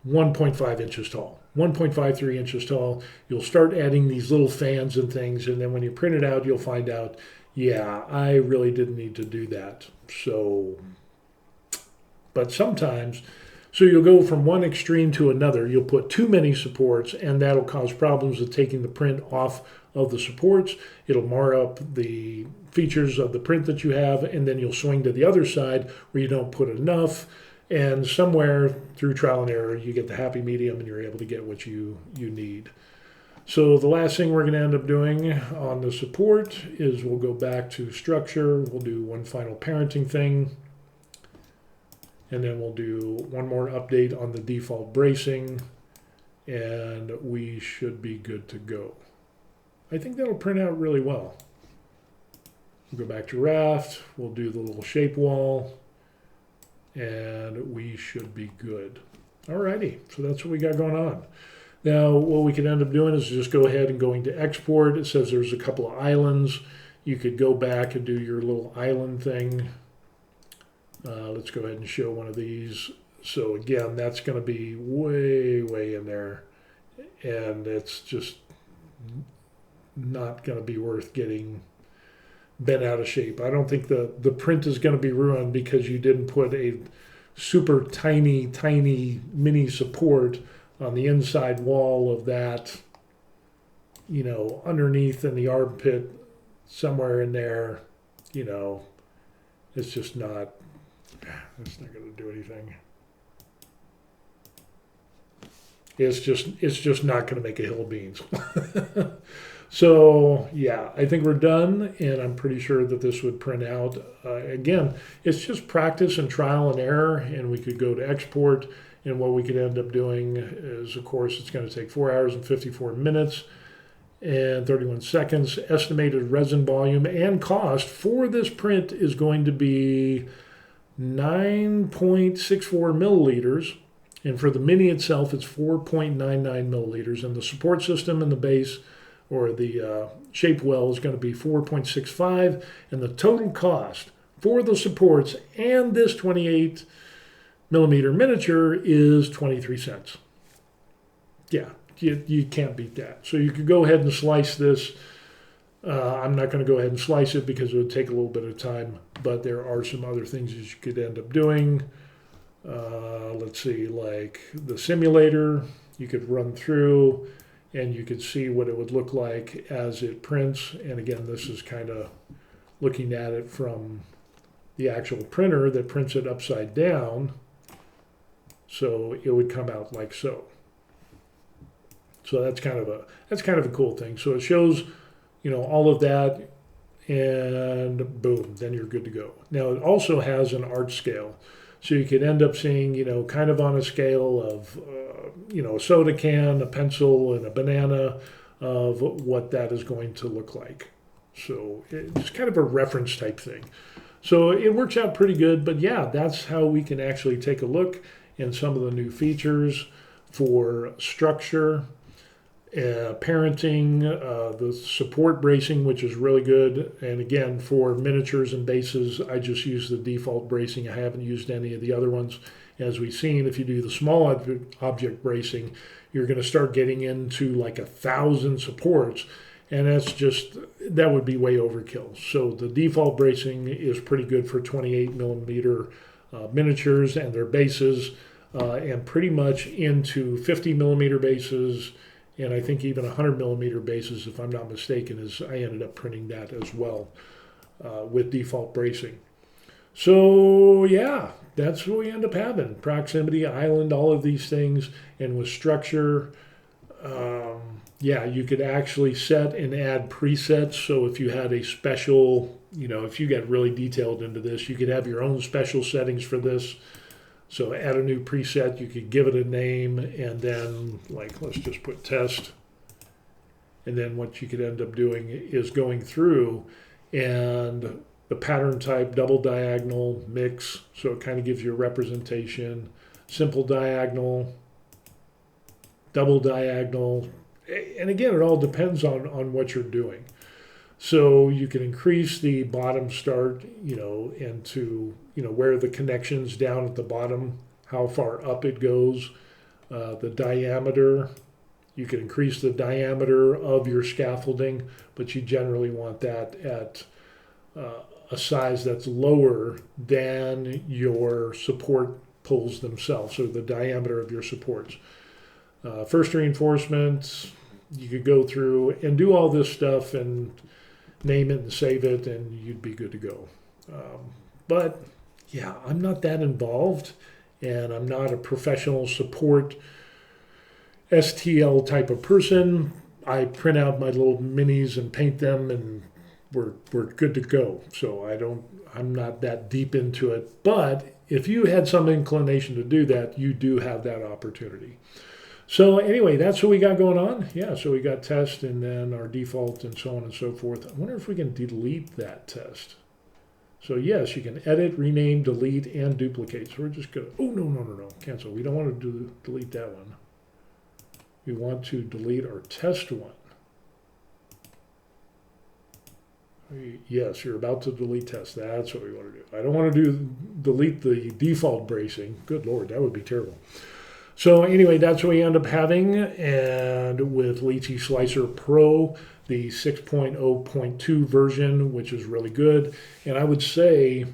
1.5 inches tall, 1.53 inches tall. You'll start adding these little fans and things, and then when you print it out, you'll find out, yeah, I really didn't need to do that. So, but sometimes, so you'll go from one extreme to another. You'll put too many supports, and that'll cause problems with taking the print off of the supports. It'll mar up the features of the print that you have, and then you'll swing to the other side where you don't put enough. And somewhere through trial and error, you get the happy medium, and you're able to get what you need. So the last thing we're going to end up doing on the support is we'll go back to structure. We'll do one final parenting thing. And then we'll do one more update on the default bracing. and we should be good to go. I think that'll print out really well. We'll go back to raft, we'll do the little shape wall, and we should be good. Alrighty, so that's what we got going on. Now, what we could end up doing is just go ahead and going to export. It says there's a couple of islands. You could go back and do your little island thing. Let's go ahead and show one of these. So again, that's going to be way, way in there. And it's just not going to be worth getting bent out of shape. I don't think the print is going to be ruined because you didn't put a super tiny, tiny mini support on the inside wall of that, you know, underneath in the armpit, somewhere in there, you know, it's just not, it's not going to do anything. It's just not going to make a hill of beans. So yeah, I think we're done, and I'm pretty sure that this would print out. Again, it's just practice and trial and error, and we could go to export, and what we could end up doing is, of course, it's going to take 4 hours and 54 minutes and 31 seconds. Estimated resin volume and cost for this print is going to be 9.64 milliliters, and for the mini itself, it's 4.99 milliliters, and the support system and the base, or the shape well, is going to be 4.65, and the total cost for the supports and this 28 millimeter miniature is 23 cents. Yeah, you can't beat that. So you could go ahead and slice this. I'm not going to go ahead and slice it because it would take a little bit of time, but there are some other things that you could end up doing. Let's see, like the simulator, you could run through and you could see what it would look like as it prints. And again, this is kind of looking at it from the actual printer that prints it upside down. So it would come out like so. So that's kind of a cool thing. So it shows, you know, all of that, and boom, then you're good to go. Now it also has an art scale. So you could end up seeing, you know, kind of on a scale of, you know, a soda can, a pencil, and a banana, of what that is going to look like. So it's kind of a reference type thing. So it works out pretty good, but yeah, that's how we can actually take a look in some of the new features for structure, parenting, the support bracing, which is really good. And again, for miniatures and bases, I just use the default bracing. I haven't used any of the other ones. As we've seen, if you do the small object bracing, you're going to start getting into like 1,000 supports, and that would be way overkill. So the default bracing is pretty good for 28 millimeter miniatures and their bases, and pretty much into 50 millimeter bases, and I think even 100 millimeter bases, if I'm not mistaken, as I ended up printing that as well with default bracing. So yeah, that's what we end up having. Proximity, island, all of these things. And with structure, yeah, you could actually set and add presets. So if you had a special, you know, if you get really detailed into this, you could have your own special settings for this. So add a new preset, you could give it a name, and then, like, let's just put test. And then what you could end up doing is going through, and the pattern type, double diagonal, mix, so it kind of gives you a representation, simple diagonal, double diagonal, and again, it all depends on what you're doing. So you can increase the bottom start, you know, into, you know, where the connections down at the bottom, how far up it goes, the diameter. You can increase the diameter of your scaffolding, but you generally want that at a size that's lower than your support poles themselves, or the diameter of your supports. First reinforcements, you could go through and do all this stuff and name it and save it, and you'd be good to go. But yeah, I'm not that involved, and I'm not a professional support STL type of person. I print out my little minis and paint them, and we're good to go. So I'm not that deep into it. But if you had some inclination to do that, you do have that opportunity. So anyway, that's what we got going on. Yeah, so we got test and then our default and so on and so forth. I wonder if we can delete that test. So yes, you can edit, rename, delete, and duplicate. So we're just gonna, oh, no, cancel. We don't want to delete that one. We want to delete our test one. Yes, you're about to delete test. That's what we want to do. I don't want to delete the default bracing. Good Lord, that would be terrible. So anyway, that's what we end up having. And with Lychee Slicer Pro, the 6.0.2 version, which is really good. And I would say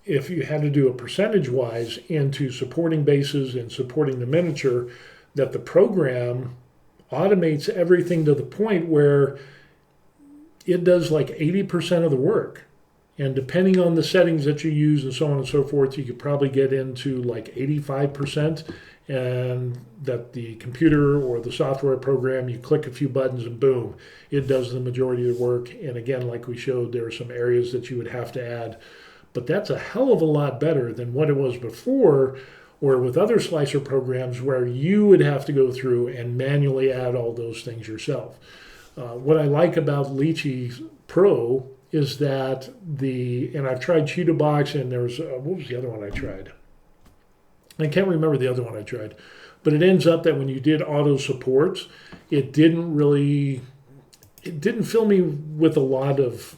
if you had to do a percentage-wise into supporting bases and supporting the miniature, that the program automates everything to the point where it does like 80% of the work. And depending on the settings that you use and so on and so forth, you could probably get into like 85%. And that the computer or the software program, you click a few buttons and boom, it does the majority of the work. And again, like we showed, there are some areas that you would have to add. But that's a hell of a lot better than what it was before, or with other slicer programs where you would have to go through and manually add all those things yourself. What I like about Lychee Pro is that and I've tried Cheetah Box, and there's, what was the other one I tried? I can't remember the other one I tried, but it ends up that when you did auto supports, it didn't fill me with a lot of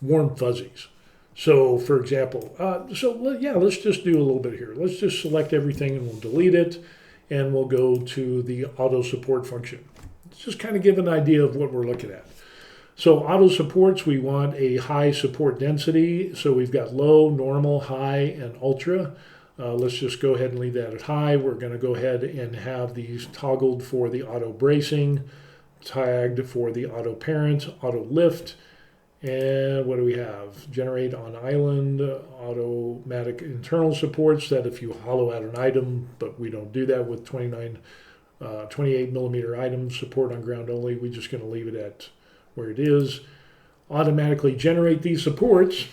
warm fuzzies. So for example, let's just do a little bit here. Let's just select everything and we'll delete it, and we'll go to the auto support function. Let's just kind of give an idea of what we're looking at. So auto supports, we want a high support density. So we've got low, normal, high, and ultra. Let's just go ahead and leave that at high. We're going to go ahead and have these toggled for the auto bracing, tagged for the auto parent, auto lift, and what do we have? Generate on island, automatic internal supports, that if you hollow out an item, but we don't do that with 28 millimeter item support on ground only. We're just going to leave it at where it is. Automatically generate these supports.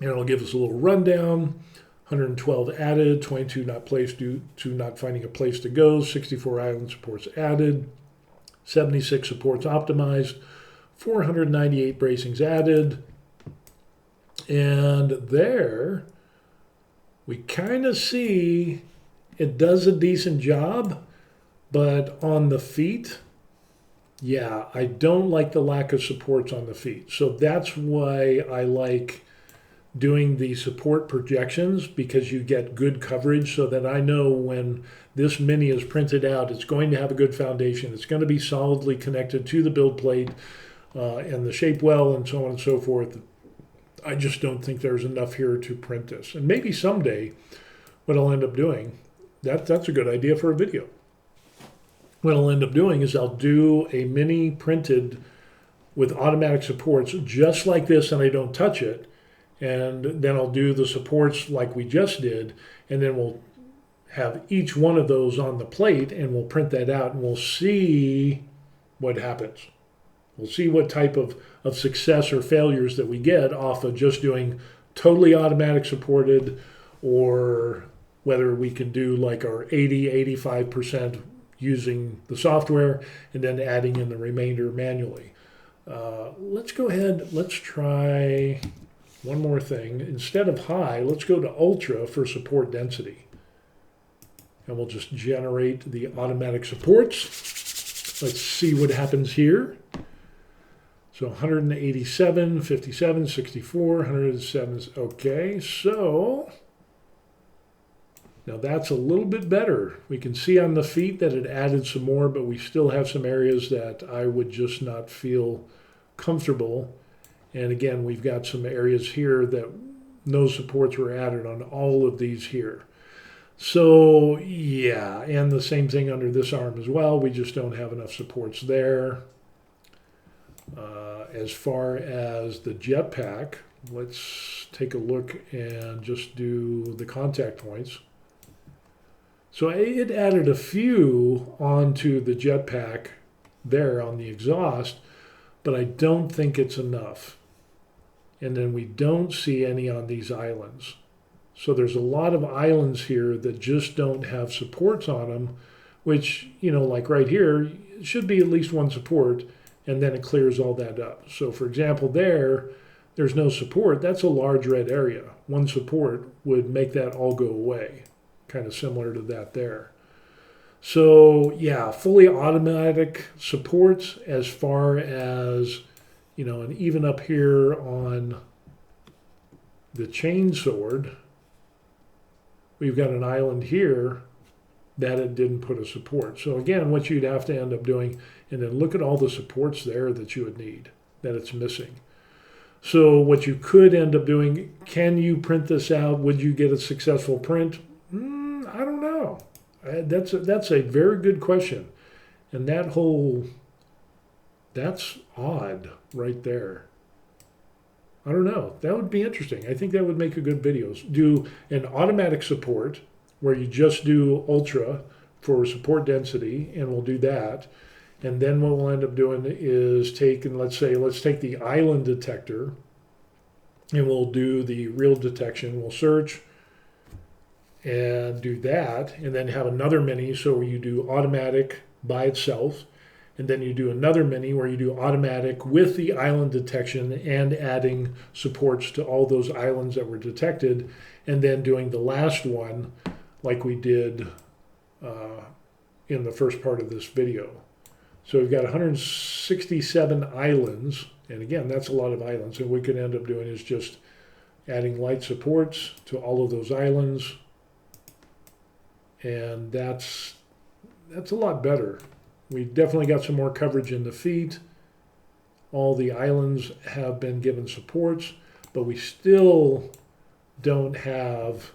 And it'll give us a little rundown. 112 added, 22 not placed due to not finding a place to go, 64 island supports added, 76 supports optimized, 498 bracings added. And there we kind of see it does a decent job, but on the feet, yeah, I don't like the lack of supports on the feet. So that's why I like doing the support projections, because you get good coverage, so that I know when this mini is printed out, it's going to have a good foundation. It's going to be solidly connected to the build plate and the shape well and so on and so forth. I just don't think there's enough here to print this. And maybe someday what I'll end up doing, that's a good idea for a video. What I'll end up doing is I'll do a mini printed with automatic supports just like this, and I don't touch it. And then I'll do the supports like we just did, and then we'll have each one of those on the plate, and we'll print that out, and we'll see what happens. We'll see what type of success or failures that we get off of just doing totally automatic supported, or whether we can do like our 85% using the software and then adding in the remainder manually. Let's go ahead, let's try one more thing. Instead of high, let's go to ultra for support density. And we'll just generate the automatic supports. Let's see what happens here. So 187, 57, 64, 107. Okay, so now that's a little bit better. We can see on the feet that it added some more, but we still have some areas that I would just not feel comfortable. And again, we've got some areas here that no supports were added on all of these here. So yeah, and the same thing under this arm as well. We just don't have enough supports there. As far as the jetpack, let's take a look and just do the contact points. So it added a few onto the jetpack there on the exhaust, but I don't think it's enough. And then we don't see any on these islands. So there's a lot of islands here that just don't have supports on them, which, like right here, should be at least one support, and then it clears all that up. So for example, there's no support. That's a large red area. One support would make that all go away, kind of similar to that there. So yeah, fully automatic supports as far as, and even up here on the chain sword, we've got an island here that it didn't put a support. So again, what you'd have to end up doing, and then look at all the supports there that you would need, that it's missing. So what you could end up doing, can you print this out? Would you get a successful print? I don't know. That's a very good question. And that's odd right there. I don't know. That would be interesting. I think that would make a good video. Do an automatic support where you just do ultra for support density, and we'll do that. And then what we'll end up doing is let's take the island detector, and we'll do the real detection. We'll search and do that, and then have another mini so you do automatic by itself, and then you do another mini where you do automatic with the island detection and adding supports to all those islands that were detected, and then doing the last one like we did in the first part of this video. So we've got 167 islands, and again, that's a lot of islands. And what we could end up doing is just adding light supports to all of those islands, and that's a lot better. We definitely got some more coverage in the feet. All the islands have been given supports, but we still don't have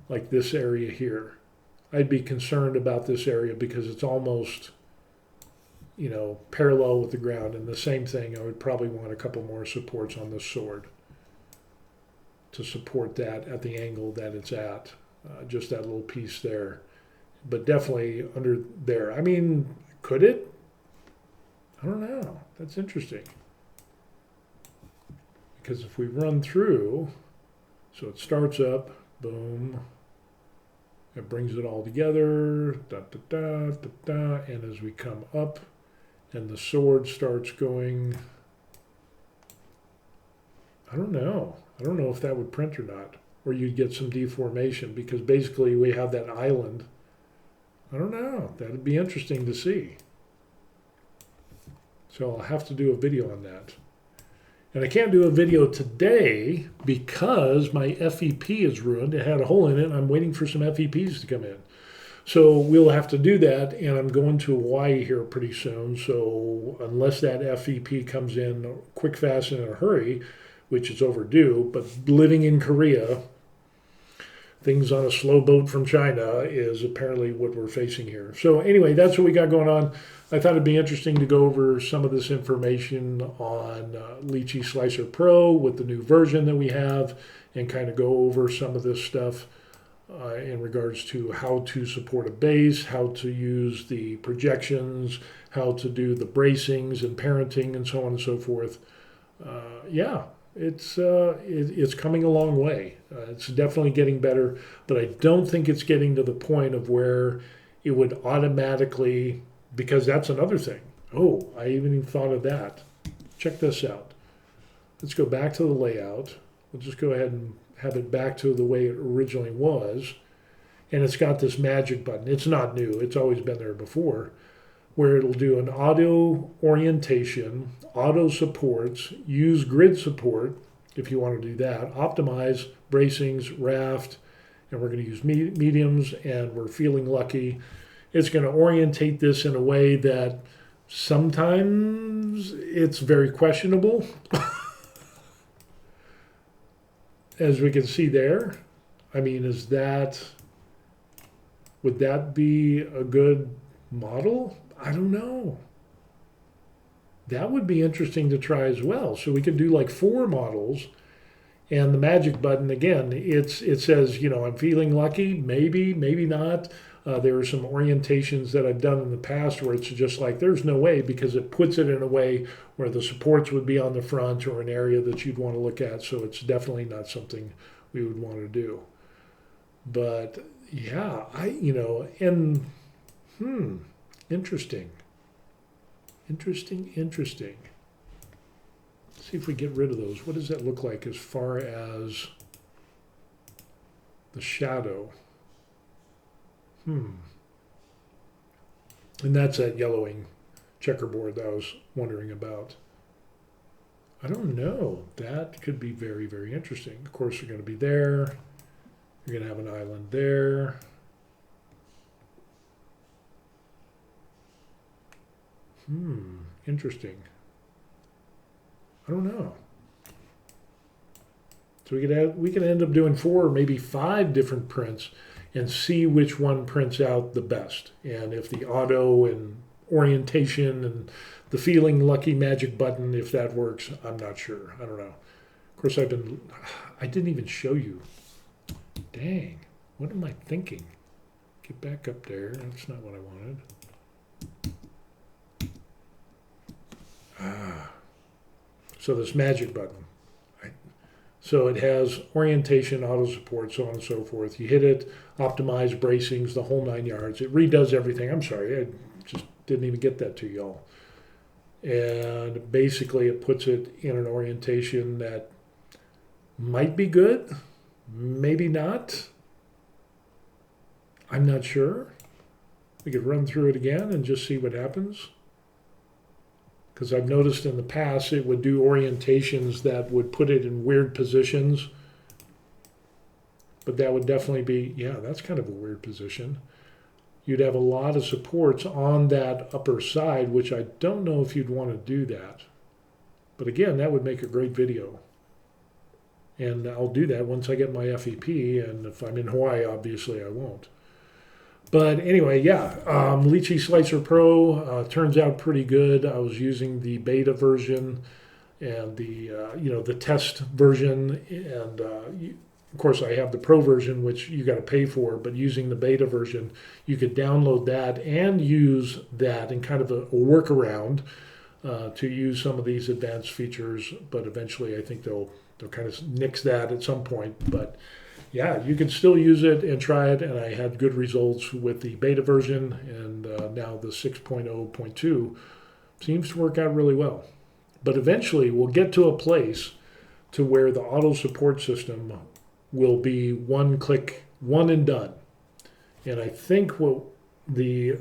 like this area here. I'd be concerned about this area because it's almost, parallel with the ground. And the same thing, I would probably want a couple more supports on this sword to support that at the angle that it's at, just that little piece there. But definitely under there. I mean, could it? I don't know. That's interesting. Because if we run through, so it starts up, boom, it brings it all together, da, da, da, da, da, and as we come up and the sword starts going, I don't know. I don't know if that would print or not, or you'd get some deformation because basically we have that island. I don't know. That'd be interesting to see. So I'll have to do a video on that. And I can't do a video today because my FEP is ruined. It had a hole in it, and I'm waiting for some FEPs to come in. So we'll have to do that, and I'm going to Hawaii here pretty soon. So unless that FEP comes in quick, fast, and in a hurry, which is overdue, but living in Korea, things on a slow boat from China is apparently what we're facing here. So anyway, that's what we got going on. I thought it'd be interesting to go over some of this information on Lychee Slicer Pro with the new version that we have, and kind of go over some of this stuff in regards to how to support a base, how to use the projections, how to do the bracings and parenting, and so on and so forth. Yeah. It's coming a long way. It's definitely getting better, but I don't think it's getting to the point of where it would automatically, because that's another thing. Oh, I even thought of that. Check this out. Let's go back to the layout. We'll just go ahead and have it back to the way it originally was. And it's got this magic button. It's not new. It's always been there before, where it'll do an auto orientation, auto supports, use grid support if you want to do that, optimize bracings, raft, and we're going to use mediums, and we're feeling lucky. It's going to orientate this in a way that sometimes it's very questionable. As we can see there, I mean, would that be a good model? I don't know. That would be interesting to try as well. So we could do like 4 models, and the magic button, again, it says, I'm feeling lucky, maybe, maybe not. There are some orientations that I've done in the past where it's just like, there's no way, because it puts it in a way where the supports would be on the front or an area that you'd want to look at. So it's definitely not something we would want to do. But yeah, and interesting. Interesting. Let's see if we get rid of those. What does that look like as far as the shadow? And that's that yellowing checkerboard that I was wondering about. I don't know. That could be very, very interesting. Of course, you're going to be there. You're going to have an island there. Interesting. I don't know. So we could end up doing 4 or maybe 5 different prints and see which one prints out the best. And if the auto and orientation and the feeling lucky magic button, if that works, I'm not sure. I don't know. Of course, I didn't even show you. Dang, what am I thinking? Get back up there. That's not what I wanted. So this magic button. So it has orientation, auto support, so on and so forth. You hit it, optimize bracings, the whole 9 yards. It redoes everything. I'm sorry, I just didn't even get that to y'all. And basically it puts it in an orientation that might be good, maybe not. I'm not sure. We could run through it again and just see what happens. Because I've noticed in the past it would do orientations that would put it in weird positions. But that would definitely be, yeah, that's kind of a weird position. You'd have a lot of supports on that upper side, which I don't know if you'd want to do that. But again, that would make a great video. And I'll do that once I get my FEP, and if I'm in Hawaii, obviously I won't. But anyway, yeah, Lychee Slicer Pro turns out pretty good. I was using the beta version and the test version, and of course I have the Pro version, which you got to pay for. But using the beta version, you could download that and use that in kind of a workaround to use some of these advanced features. But eventually, I think they'll kind of nix that at some point. But yeah, you can still use it and try it, and I had good results with the beta version, and now the 6.0.2 seems to work out really well. But eventually we'll get to a place to where the auto support system will be one click, one and done. And I think what the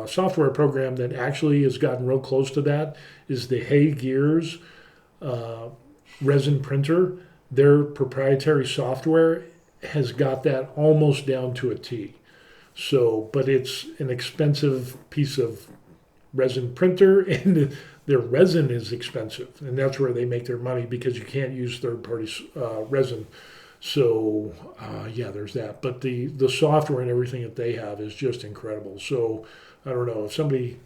software program that actually has gotten real close to that is the Hey Gears resin printer. Their proprietary software has got that almost down to a T. So, but it's an expensive piece of resin printer, and their resin is expensive, and that's where they make their money, because you can't use third-party resin. So, yeah, there's that. But the software and everything that they have is just incredible. So, I don't know, if somebody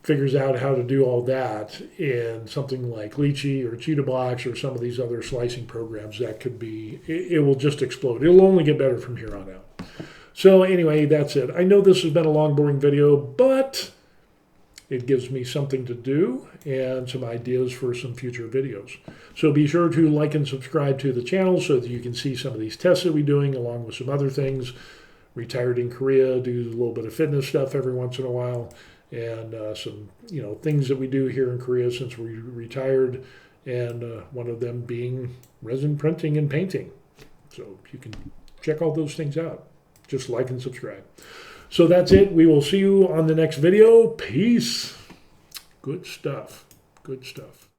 figures out how to do all that in something like Lychee or Cheetah Blocks or some of these other slicing programs, that could be, it will just explode. It'll only get better from here on out. So anyway, that's it. I know this has been a long, boring video, but it gives me something to do and some ideas for some future videos. So be sure to like and subscribe to the channel so that you can see some of these tests that we're doing, along with some other things. Retired in Korea, do a little bit of fitness stuff every once in a while, and some things that we do here in Korea since we retired, and one of them being resin printing and painting. So you can check all those things out. Just like and subscribe. So that's it. We will see you on the next video. Peace. Good stuff. Good stuff.